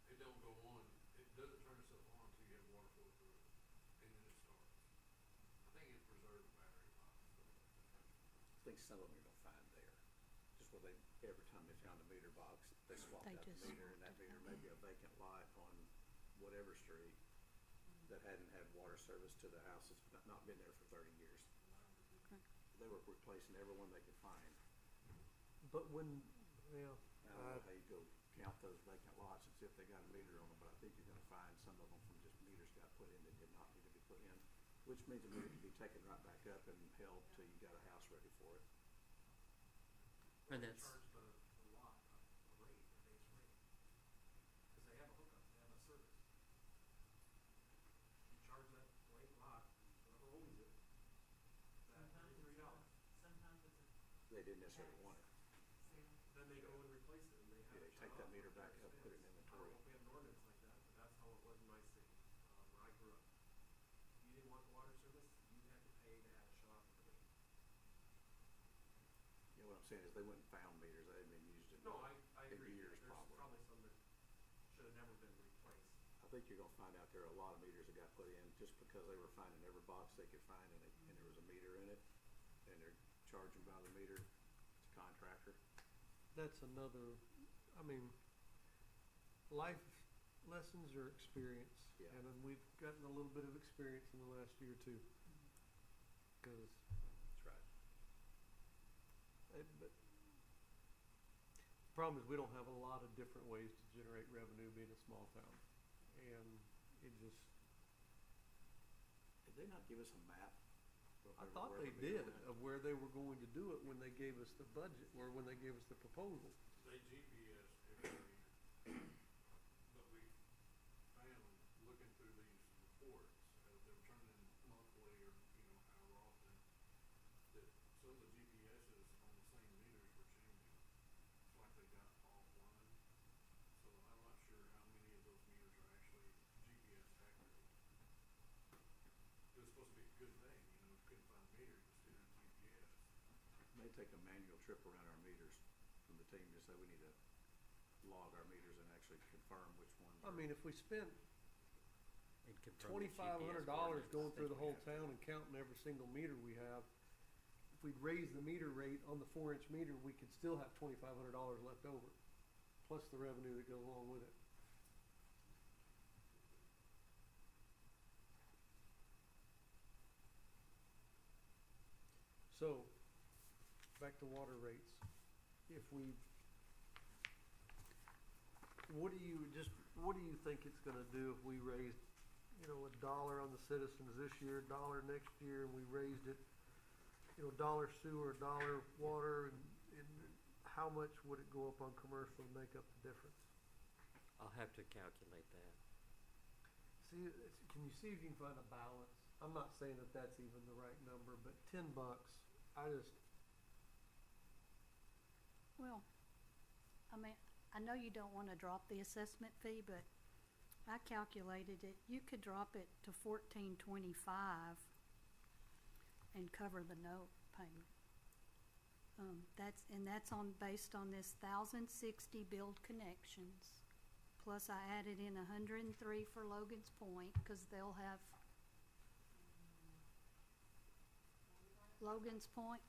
it don't go on, it doesn't turn itself on until you have water flow through it, and then it starts. I think it preserves battery life, stuff like that. I think some of them you're gonna find there. Just where every time they found a meter box, they swapped They out the just meter, and that swapped it meter out. may be a vacant lot on whatever street that hadn't had water service to the house, that's not been there for 30 years. Okay. They were replacing every one they could find. But when, yeah, I don't know how you go count those vacant lots and see if they got a meter on them, but I think you're gonna find some of them from just meters got put in that did not need to be put in, which means the meter can be taken right back up and held till you got a house ready for it. And They that's, charge the lot a rate, a base rate. Cause they have a hookup, they have a service. You charge that late lot, whoever owns it, that $33. Sometimes it's a They didn't necessarily want it. sale. Then they go and replace it, and they have Yeah, it they shut take that off meter at their back up, put it in expense. inventory. I don't know if we have an ordinance like that, but that's how it was in my city, where I grew up. You didn't want the water service, you had to pay to have it shut off at the main. You know what I'm saying is they went and found meters, they hadn't been used in. No, I in agree. years, There's probably. probably some that should have never been replaced. I think you're gonna find out there are a lot of meters that got put in just because they were finding every box they could find and there was a meter in it, and they're charging by the meter. It's a contractor. that's another, I mean, life lessons are experience. Yeah. And then we've gotten a little bit of experience in the last year or two. Cause, That's right. but the problem is we don't have a lot of different ways to generate revenue being a small town. And it just, Did they not give us a map? I thought they did of where they were going to do it when they gave us the budget, or when they gave us the proposal. They GPS every meter, but we found, looking through these reports, they're turning monthly or, however often, that some of the GPSs on the same meters were changing. It's like they got offline, so I'm not sure how many of those meters are actually GPS accurate. It was supposed to be a good thing, couldn't find take a manual trip around our meters from the team, just say we need to log our meters and actually confirm which ones I are. mean, if we spent And confirm the $2,500 GPS going through the whole we have town and counting every single meter we have, if we'd raise the meter rate on the 4-inch meter, we could still have $2,500 left over, plus the revenue that goes along with it. So, back to water rates. If we, what do you think it's gonna do if we raised, $1 on the citizens this year, $1 next year, and we raised it, $1 sewer, $1 water, and how much would it go up on commercial to make up the difference? I'll have to calculate that. See, can you see if you can find a balance? I'm not saying that that's even the right number, but $10, Well, I mean, I know you don't wanna drop the assessment fee, but I calculated it, you could drop it to $14.25 and cover the note payment. That's based on this 1,060 billed connections. Plus I added in 103 for Logan's Point, cause they'll have Logan's Point,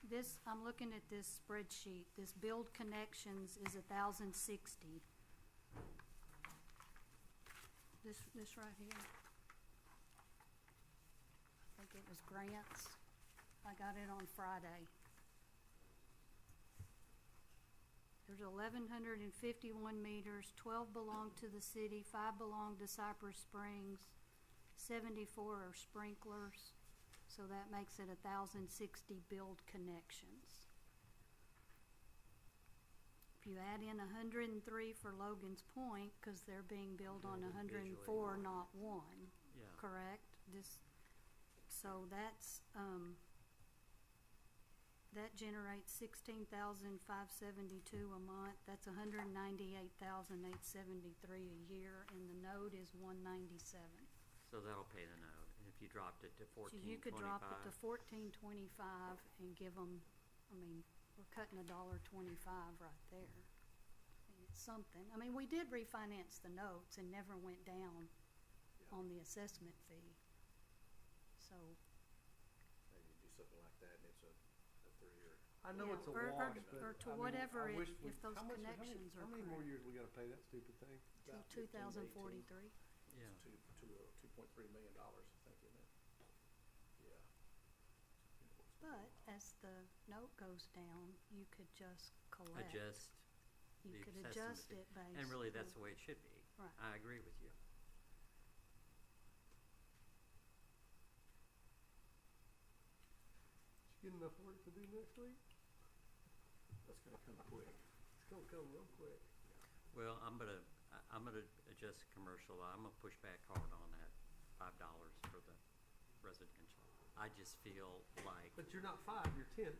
I'm looking at this spreadsheet, this billed connections is 1,060. This right here. I think it was grants. I got it on Friday. There's 1,151 meters, 12 belong to the city, 5 belong to Cypress Springs, 74 are sprinklers, so that makes it 1,060 billed connections. If you add in 103 for Logan's Point, cause they're being billed on 104, not 1, Yeah. correct? So that's, that generates 16,572 a month, that's 198,873 a year, and the node is 197. So that'll pay the note, and if you dropped it to So you could drop it to $14.25, 14.25 and give them, we're cutting $1.25 right there. It's something. We did refinance the notes and never went down on the assessment fee. So. Maybe do something like that, and it's a 3-year. I know Yeah, it's a or wash, but or to I mean, whatever I it- wish we- if those how much- connections how are many more correct. years we gotta pay that stupid thing? To About 15 to 18. 2043. yeah. It's $2.3 million, I think, isn't it? Yeah. But as the note goes down, you could just collect. Adjust, You the could assessment adjust fee. it based. and really, that's on- the way it should be. Right. I agree with you. Did you get enough work to do next week? That's gonna come quick. It's gonna come real quick. Well, I'm gonna adjust the commercial, I'm gonna push back hard on that $5 for the residential. I just feel like, But you're not 5, you're 10.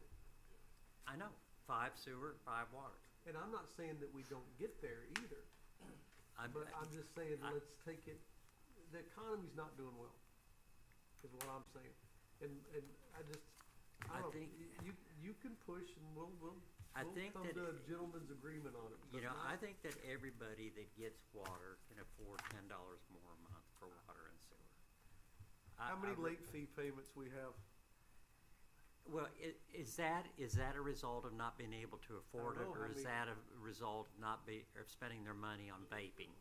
I know, 5 sewer, 5 water. And I'm not saying that we don't get there either, but I'm just saying, I- let's take it, the economy's not doing well, is what I'm saying. And I I don't, think- you can push and we'll I think come that to a gentleman's agreement on it. but You know, not- I think that everybody that gets water can afford $10 more a month for water and sewer. How many late fee payments we have? Well, is that a result of not being able to afford it, know, or I is mean- that a result of spending their money on vaping?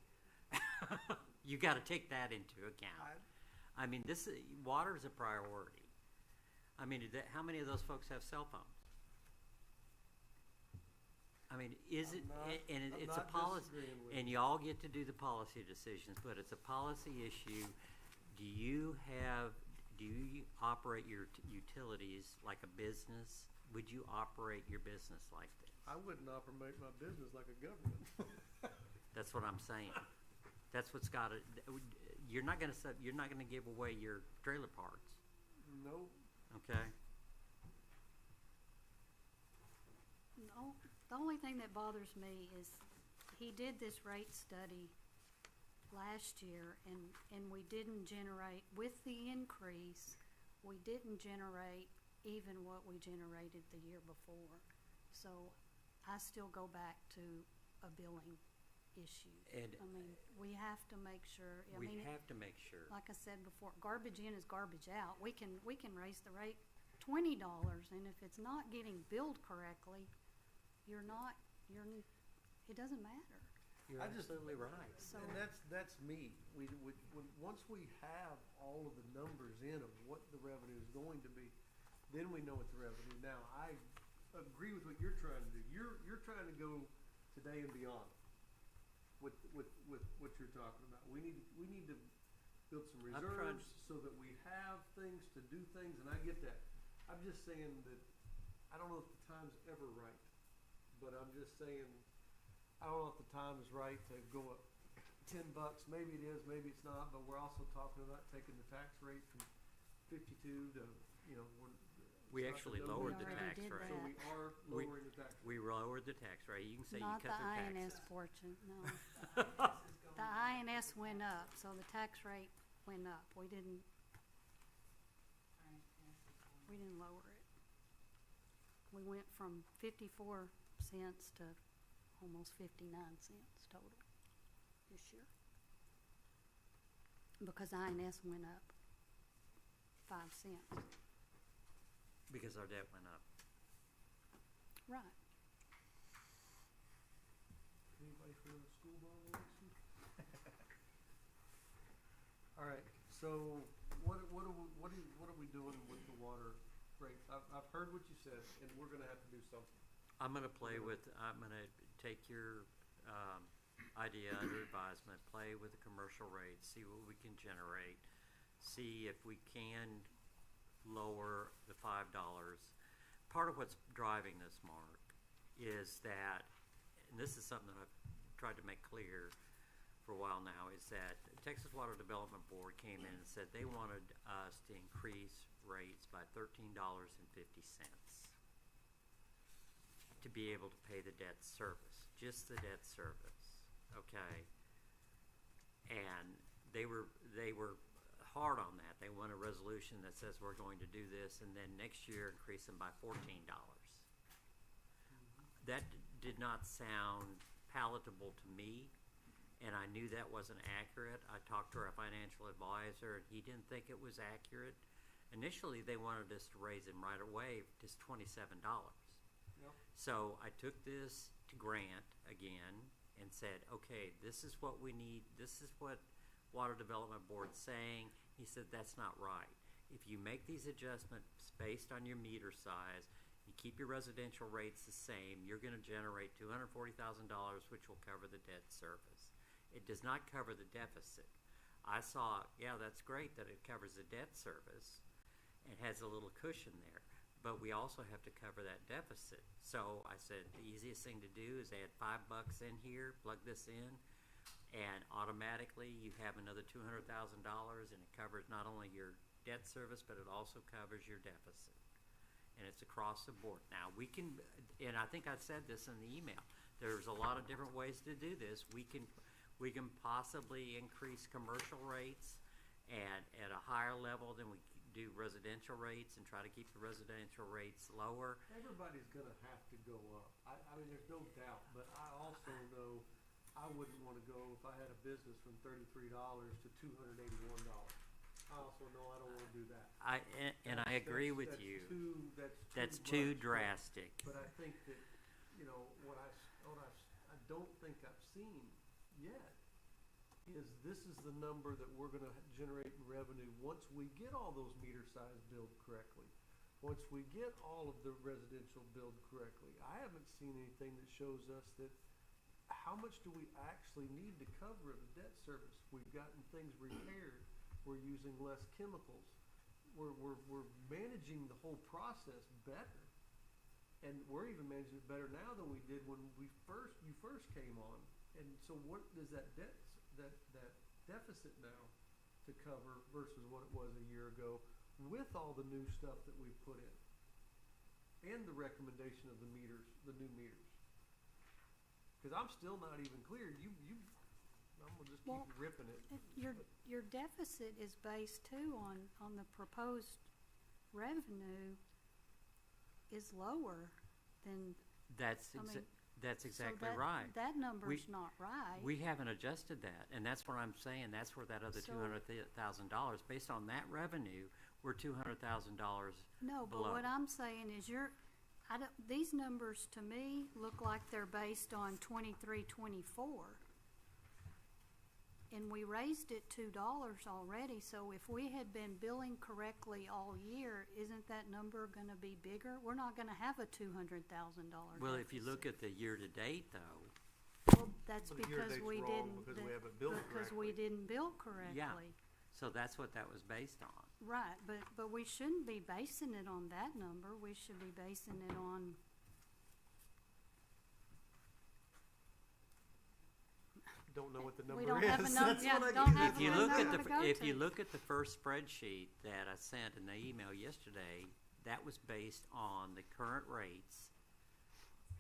You gotta take that into account. Water is a priority. How many of those folks have cell phones? Is it, I'm not- and I'm it's a not policy, disagreeing with and you. y'all get to do the policy decisions, but it's a policy issue. Do you operate your utilities like a business? Would you operate your business like this? I wouldn't operate my business like a government. That's what I'm saying. That's what's gotta, you're not gonna give away your trailer parks, No, okay? No, the only thing that bothers me is he did this rate study last year and we didn't generate, with the increase, we didn't generate even what we generated the year before. So I still go back to a billing issue. And I mean, we have to make sure, I we mean, have to make sure. like I said before, garbage in is garbage out. We can raise the rate $20, and if it's not getting billed correctly, it doesn't matter. You're I just- absolutely right. So, And that's me. Once we have all of the numbers in of what the revenue is going to be, then we know what the revenue. Now, I agree with what you're trying to do. You're trying to go today and beyond with what you're talking about. We need to build some I'm trying- reserves so that we have things to do things, and I get that. I'm just saying that I don't know if the time's ever right, but I'm just saying I don't know if the time is right to go up $10. Maybe it is, maybe it's not. But we're also talking about taking the tax rate from 52 to We it's not actually the number. lowered the We already tax did rate. So that. we are We- lowering the tax rate. We lowered the tax rate. You can say you not the cut their INS taxes. portion, no. This is going The INS went up, so the tax rate went up. We didn't lower it. We went from 54 cents to almost 59 cents total this year. Because INS went up 5 cents. Because our debt went up. Right. Anybody for the school board election? All right, so what are we doing with the water rates? I've heard what you said, and we're gonna have to do something. I'm gonna take your, idea under advisement, play with the commercial rates, see what we can generate, see if we can lower the $5. Part of what's driving this, Mark, is that, and this is something that I've tried to make clear for a while now, is that the Texas Water Development Board came in and said they wanted us to increase rates by $13.50 to be able to pay the debt service, just the debt service, okay? And they were hard on that. They want a resolution that says we're going to do this, and then next year increase them by $14. That did not sound palatable to me, and I knew that wasn't accurate. I talked to our financial advisor, and he didn't think it was accurate. Initially, they wanted us to raise them right away, just $27. Yep. So I took this to Grant again and said, okay, this is what we need. This is what Water Development Board's saying. He said, that's not right. If you make these adjustments based on your meter size, you keep your residential rates the same, you're going to generate $240,000, which will cover the debt service. It does not cover the deficit. I saw, yeah, that's great that it covers the debt service and has a little cushion there, but we also have to cover that deficit. So I said the easiest thing to do is add $5 in here, plug this in, and automatically you have another $200,000, and it covers not only your debt service, but it also covers your deficit. And it's across the board. Now we can, and I think I said this in the email, there's a lot of different ways to do this. We can possibly increase commercial rates and at a higher level than we do residential rates, and try to keep the residential rates lower. Everybody's gonna have to go up. I mean, there's no doubt, but I also know I wouldn't wanna go, if I had a business, from $33 to $281. I also know I don't wanna do that. I agree with That's you. That's too much, drastic. But I think that, what I don't think I've seen yet is this is the number that we're gonna generate in revenue once we get all those meter size billed correctly. Once we get all of the residential billed correctly. I haven't seen anything that shows us that how much do we actually need to cover the debt service? We've gotten things repaired. We're using less chemicals. We're managing the whole process better. And we're even managing it better now than we did when you first came on. And so what is that deficit now to cover versus what it was a year ago with all the new stuff that we've put in? And the recommendation of the meters, the new meters. Because I'm still not even clear. I'm gonna just keep ripping it. Your deficit is based too on the proposed revenue is lower than That's I mean, that's So exactly that- right. That number's not right. We haven't adjusted that, and that's what I'm saying, that's where that other So- $200,000, based on that revenue, we're $200,000 No, but below. what I'm saying is these numbers to me look like they're based on 23-24. And we raised it $2 already, so if we had been billing correctly all year, isn't that number gonna be bigger? We're not gonna have a $200,000 Well, if you look at the year-to-date, though, Well, that's But the because year-to-date's we wrong didn't. because we haven't billed Because we correctly. didn't bill correctly. so that's what that was based on. Right, but we shouldn't be basing it on that number, we should be basing it on, Don't know what the We number don't have a is. num- That's yeah, what I don't get. have If you a look at number to go if you to. look at the first spreadsheet that I sent in the email yesterday, that was based on the current rates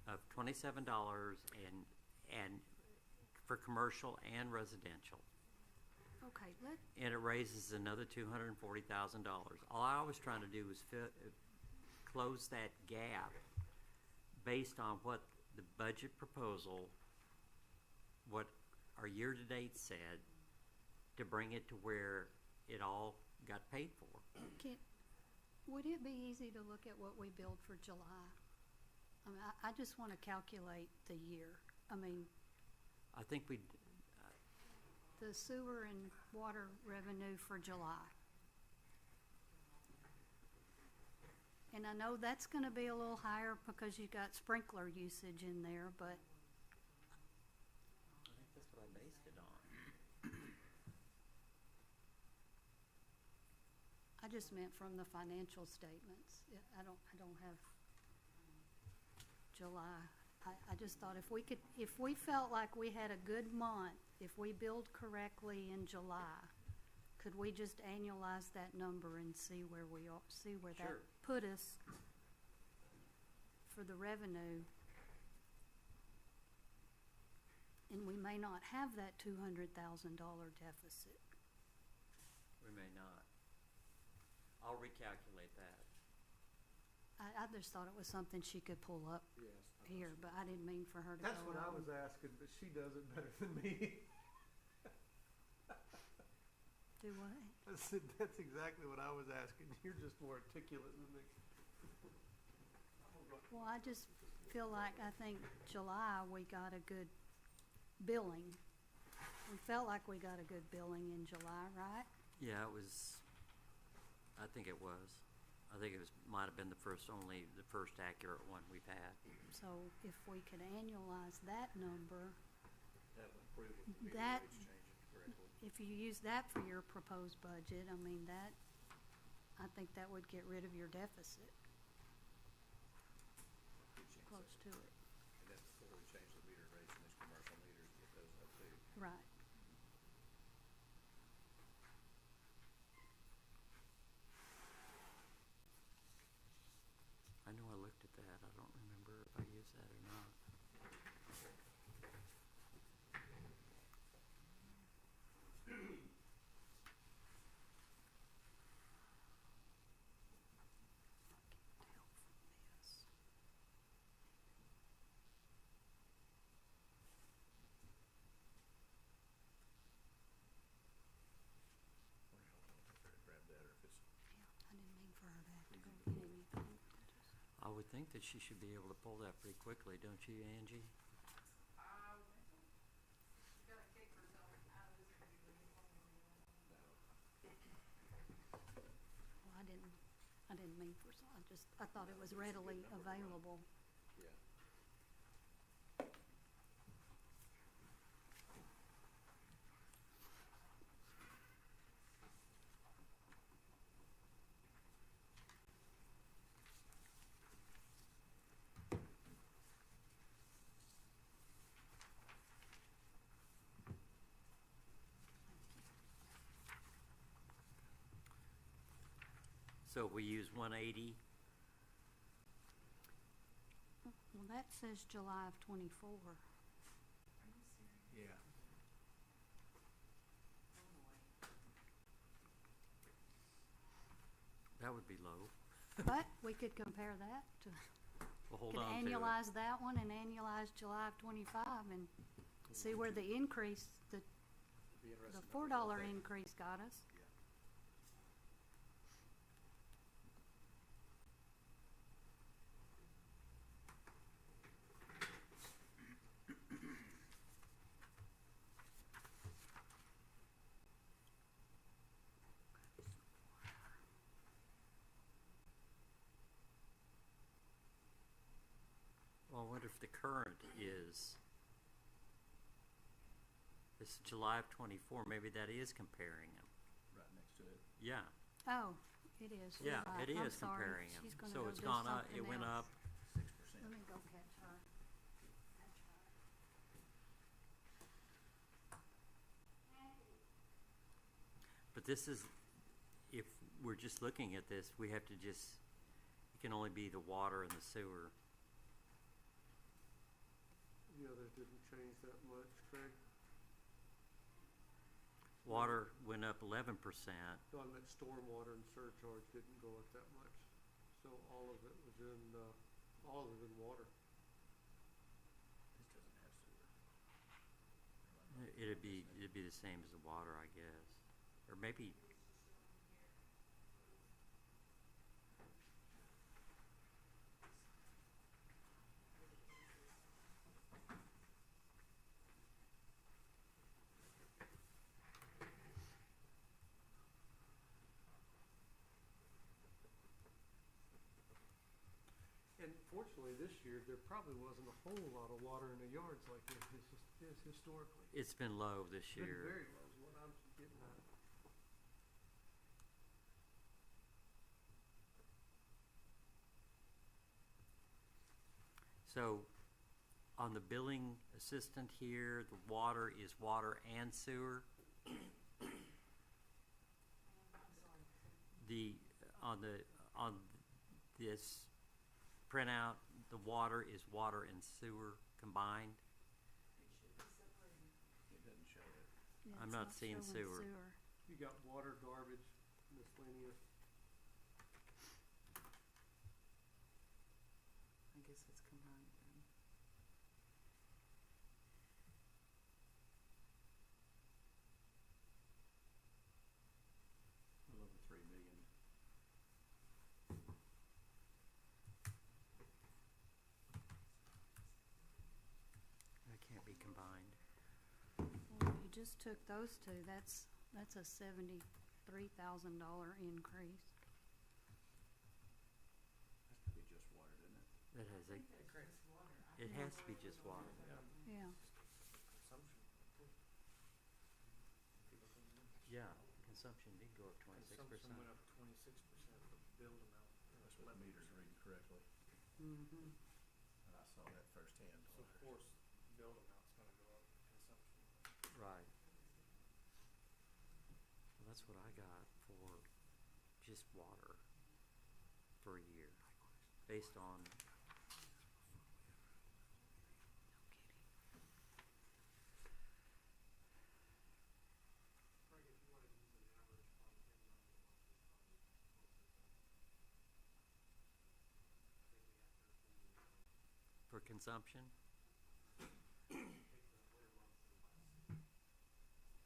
of $27 and for commercial and residential. Okay, And it raises another $240,000. All I was trying to do was close that gap based on what the budget proposal, what our year-to-date said, to bring it to where it all got paid for. would it be easy to look at what we billed for July? I mean, I just wanna calculate the year. I mean, I think we, the sewer and water revenue for July. And I know that's gonna be a little higher because you got sprinkler usage in there, but I think that's what I based it on. I just meant from the financial statements. I don't have July. I just thought if we felt like we had a good month, if we billed correctly in July, could we just annualize that number and see where we are, see where that Sure. put us for the revenue? And we may not have that $200,000 deficit. We may not. I'll recalculate that. I just thought it was something she could pull up Yes. here, but I didn't mean for her to go That's what I out was and- asking, but she does it better than me. Do what? I said, that's exactly what I was asking. You're just more articulate than me. Well, I just feel like, I think July, we got a good billing. We felt like we got a good billing in July, right? Yeah, it was, I think it was. I think it was, might have been the first accurate one we've had. So if we could annualize that number, That would prove it would be the That- rates changing correctly. if you use that for your proposed budget, I mean, I think that would get rid of your deficit, Could change close that. to it. And that's before we change the meter rates and these commercial meters, get those up too. Right. I know I looked at that. I don't remember if I used that or not. I can tell from this. Grab that, or if it's, Yeah, I didn't mean for her to have to go get anything. I would think that she should be able to pull that pretty quickly, don't you, Angie? Well, I didn't mean for, I thought it was readily available. yeah. So we use 180. Well, that says July of '24. Yeah. That would be low. But we could compare that to, We'll hold could on to it. annualize that one and annualize July of 25 and see where the increase, the Be interested the to know what $4 they- increase got us. Yeah. Well, I wonder if the current is, this July of 24, maybe that is comparing them. Right next to it. Yeah, Oh, it is. You're yeah, right. it I'm is sorry. comparing them. She's gonna So go it's do gone up, something it went else. up. 6%. Let me go catch her. But this is, if we're just looking at this, we have to just, it can only be the water and the sewer. The others didn't change that much, Craig. Water went up 11%. No, I meant stormwater and surcharge didn't go up that much. So all of it was in, all of it in water. This doesn't have sewer. It'd be the same as the water, I guess. Or maybe, And fortunately, this year, there probably wasn't a whole lot of water in the yards like it is historically. it's been low this It's been year. very low is what I'm getting at. So, on the billing assistant here, the water is water and sewer. The, on this printout, the water is water and sewer combined. It doesn't show it. Yeah, I'm it's not seeing showing sewer. You got water, garbage, miscellaneous. I guess it's combined then. 3 million. That can't be combined. Well, if you just took those two, that's a $73,000 increase. Has to be just water, doesn't it? That has a, Just water. it has to be just water. Yeah. Consumption, too. People coming in. Yeah, consumption did go up 26%. Consumption went up 26%, but billed amount That's what the meters are reading correctly. Mm-hmm. And I saw that firsthand. So of course, billed amount's gonna go up, consumption. Right. Well, that's what I got for just water for a year, based on. Craig, if you wanna use an average on 10 million monthly, For consumption? take the winter months and less. Whatever, keep that amount.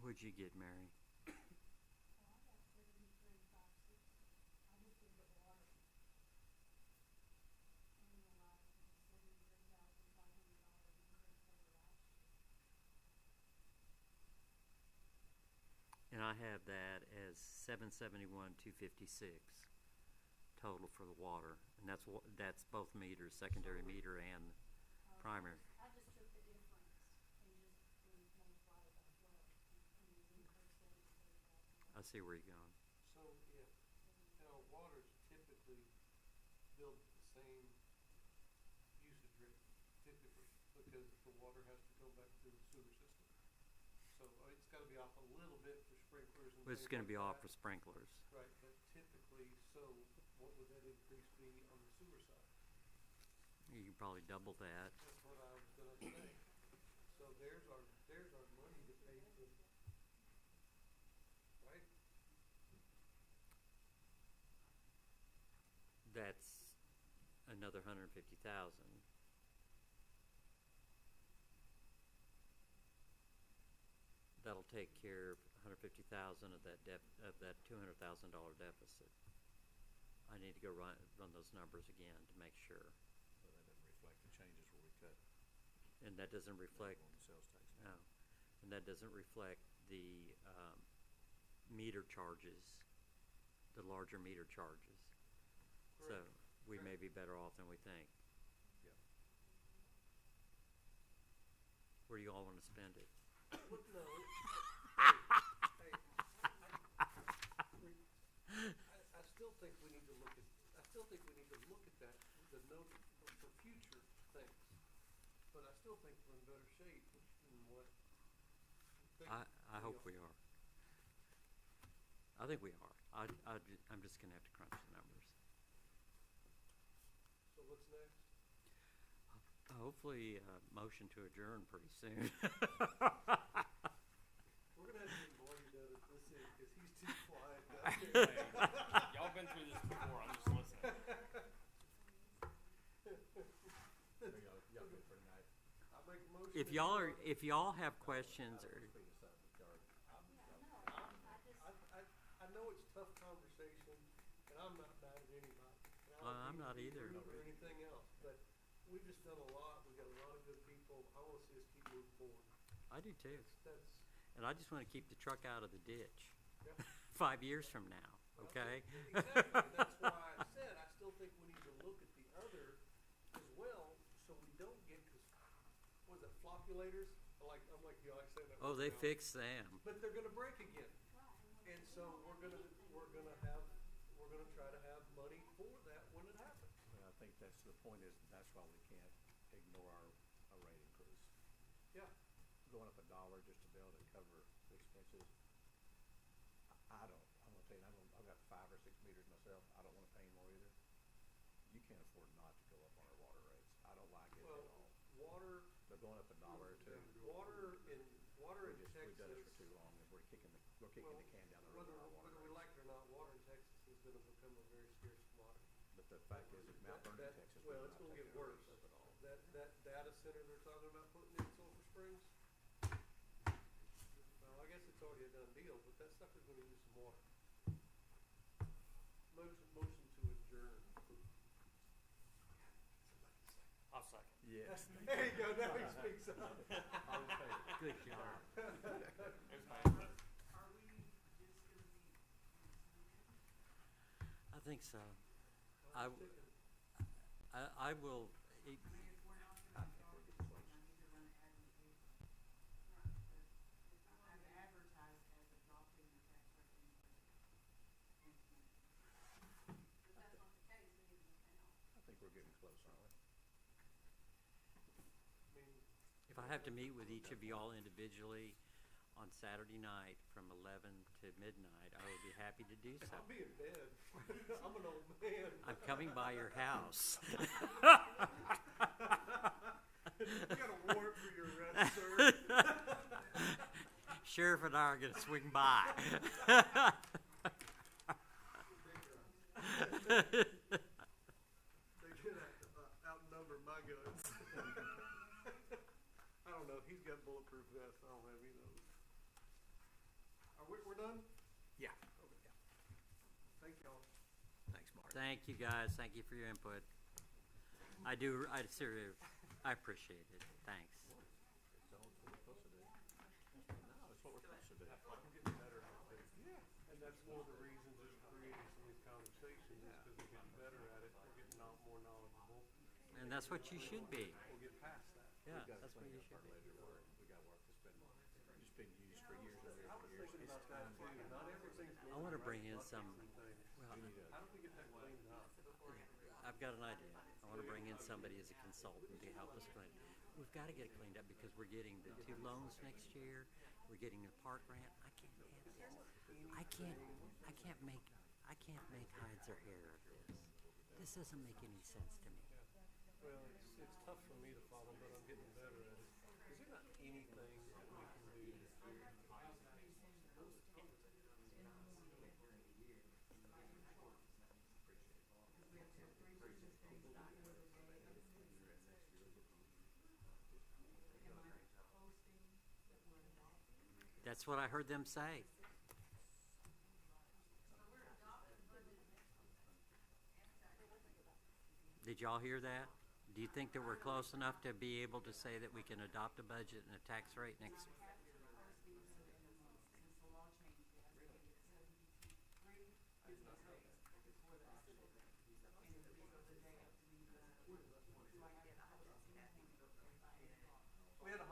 What'd you get, Mary? And I have that as 771,256 total for the water, and that's both meters, secondary meter and primary. I just took the difference and just multiplied it by 12 and increased that instead of I see where you're going. So, yeah, build the same usage rate typically, because the water has to go back through the sewer system. So it's gotta be off a little bit for sprinklers and Well, it's things gonna like be off that. for sprinklers. Right, but typically, so what would that increase be on the sewer side? You could probably double that. That's what I was gonna say. So there's our money to pay for, right? That's another 150,000. That'll take care of 150,000 of that $200,000 deficit. I need to go run those numbers again to make sure. So that doesn't reflect the changes where we cut And that doesn't reflect, on the sales tax. no, and that doesn't reflect the meter charges, the larger meter charges. So Correct. we may be better off than we think. Yeah. Where do you all want to spend it? What, no. I still think we need to look at, that, the note for future things. But I still think we're in better shape than what. I hope we are. I think we are. I'm just gonna have to crunch the numbers. So what's next? Hopefully, motion to adjourn pretty soon. We're gonna have to get Marty to edit this in, cause he's too quiet down Hey, here. y'all been through this before, I'm just listening. There y'all good for tonight. I make a motion. If y'all have questions or, Speed us up, Jared. I know it's tough conversation, and I'm not mad at anybody. And I don't I'm mean not to be either. rude or anything else, but we've just done a lot, we got a lot of good people, I wanna see us keep moving forward. I do too. That's, And I just wanna keep the truck out of the ditch yeah. 5 years from now, okay? Exactly, and that's why I said, I still think we need to look at the other as well, so we don't get, what is it, floppulators? I'm like you, I say that. Oh, word they now. fix them. But they're gonna break again. And so we're gonna try to have money for that when it happens. And I think that's the point is, that's why we can't ignore our rate increase. Yeah. Going up $1 just to be able to cover the expenses. I'm gonna tell you, I've got 5 or 6 meters myself. I don't wanna pay any more either. You can't afford not to go up on our water rates. I don't like it Well, at all. water, But going up $1 or $2, water in we've done this Texas, for too long, and we're kicking the can down the road whether, on our water whether we rates. like it or not, water in Texas is gonna become a very scarce commodity. But the fact is, if Mount Vernon, That- Texas, well, we're it's not gonna get taking our worse. rates up at all. That data center they're talking about putting in Sulphur Springs, well, I guess it's already a done deal, but that sucker's gonna use some water. Motion to adjourn. I'll second. Yes. There you go, now he speaks up. All in favor? Good job. There's my input. Are we just gonna be I think so. I will, I mean, if we're not gonna start this week, I need to run an ad in the paper. I've advertised as a drop in the tax rate in the budget. Next month. If that's not the case, then you can count. I think we're getting close, aren't we? I mean, if I have to meet with each of y'all individually on Saturday night from 11 to midnight, I would be happy to do so. I'll be in bed. I'm an old man. I'm coming by your house. You got a warrant for your arrest, sir. Sheriff and I are gonna swing by. They did outnumber my guns. I don't know, he's got bulletproof vests, I don't have any of those. We're done? Yeah. Okay. Thank y'all. Thanks, Mark. Thank you, guys. Thank you for your input. I seriously, I appreciate it. Thanks. That's what we're supposed to do. No, it's what we're supposed to do. I'm getting better at it. Yeah. And that's one of the reasons it's creating some of these conversations, is because we're getting better at it, we're getting more knowledgeable. And that's what you should be. We'll get past that. Yeah, We've got that's what plenty you of should our be. ledger work. We got work that's been used for years and I was years. thinking about that too, not everything's. I wanna bring in some, Things. well, We need to, How do we get that cleaned up? I've got an idea. I wanna bring in somebody as a consultant to help us clean. We've gotta get it cleaned up because we're getting the 2 loans next year, we're getting the park grant. I can't have this. I can't make hides or hair of this. This doesn't make any sense to me. Well, it's tough for me to follow, but I'm getting better at it. Is there not anything that we can do? That's what I heard them say. Did y'all hear that? Do you think that we're close enough to be able to say that we can adopt a budget and a tax rate next? We had a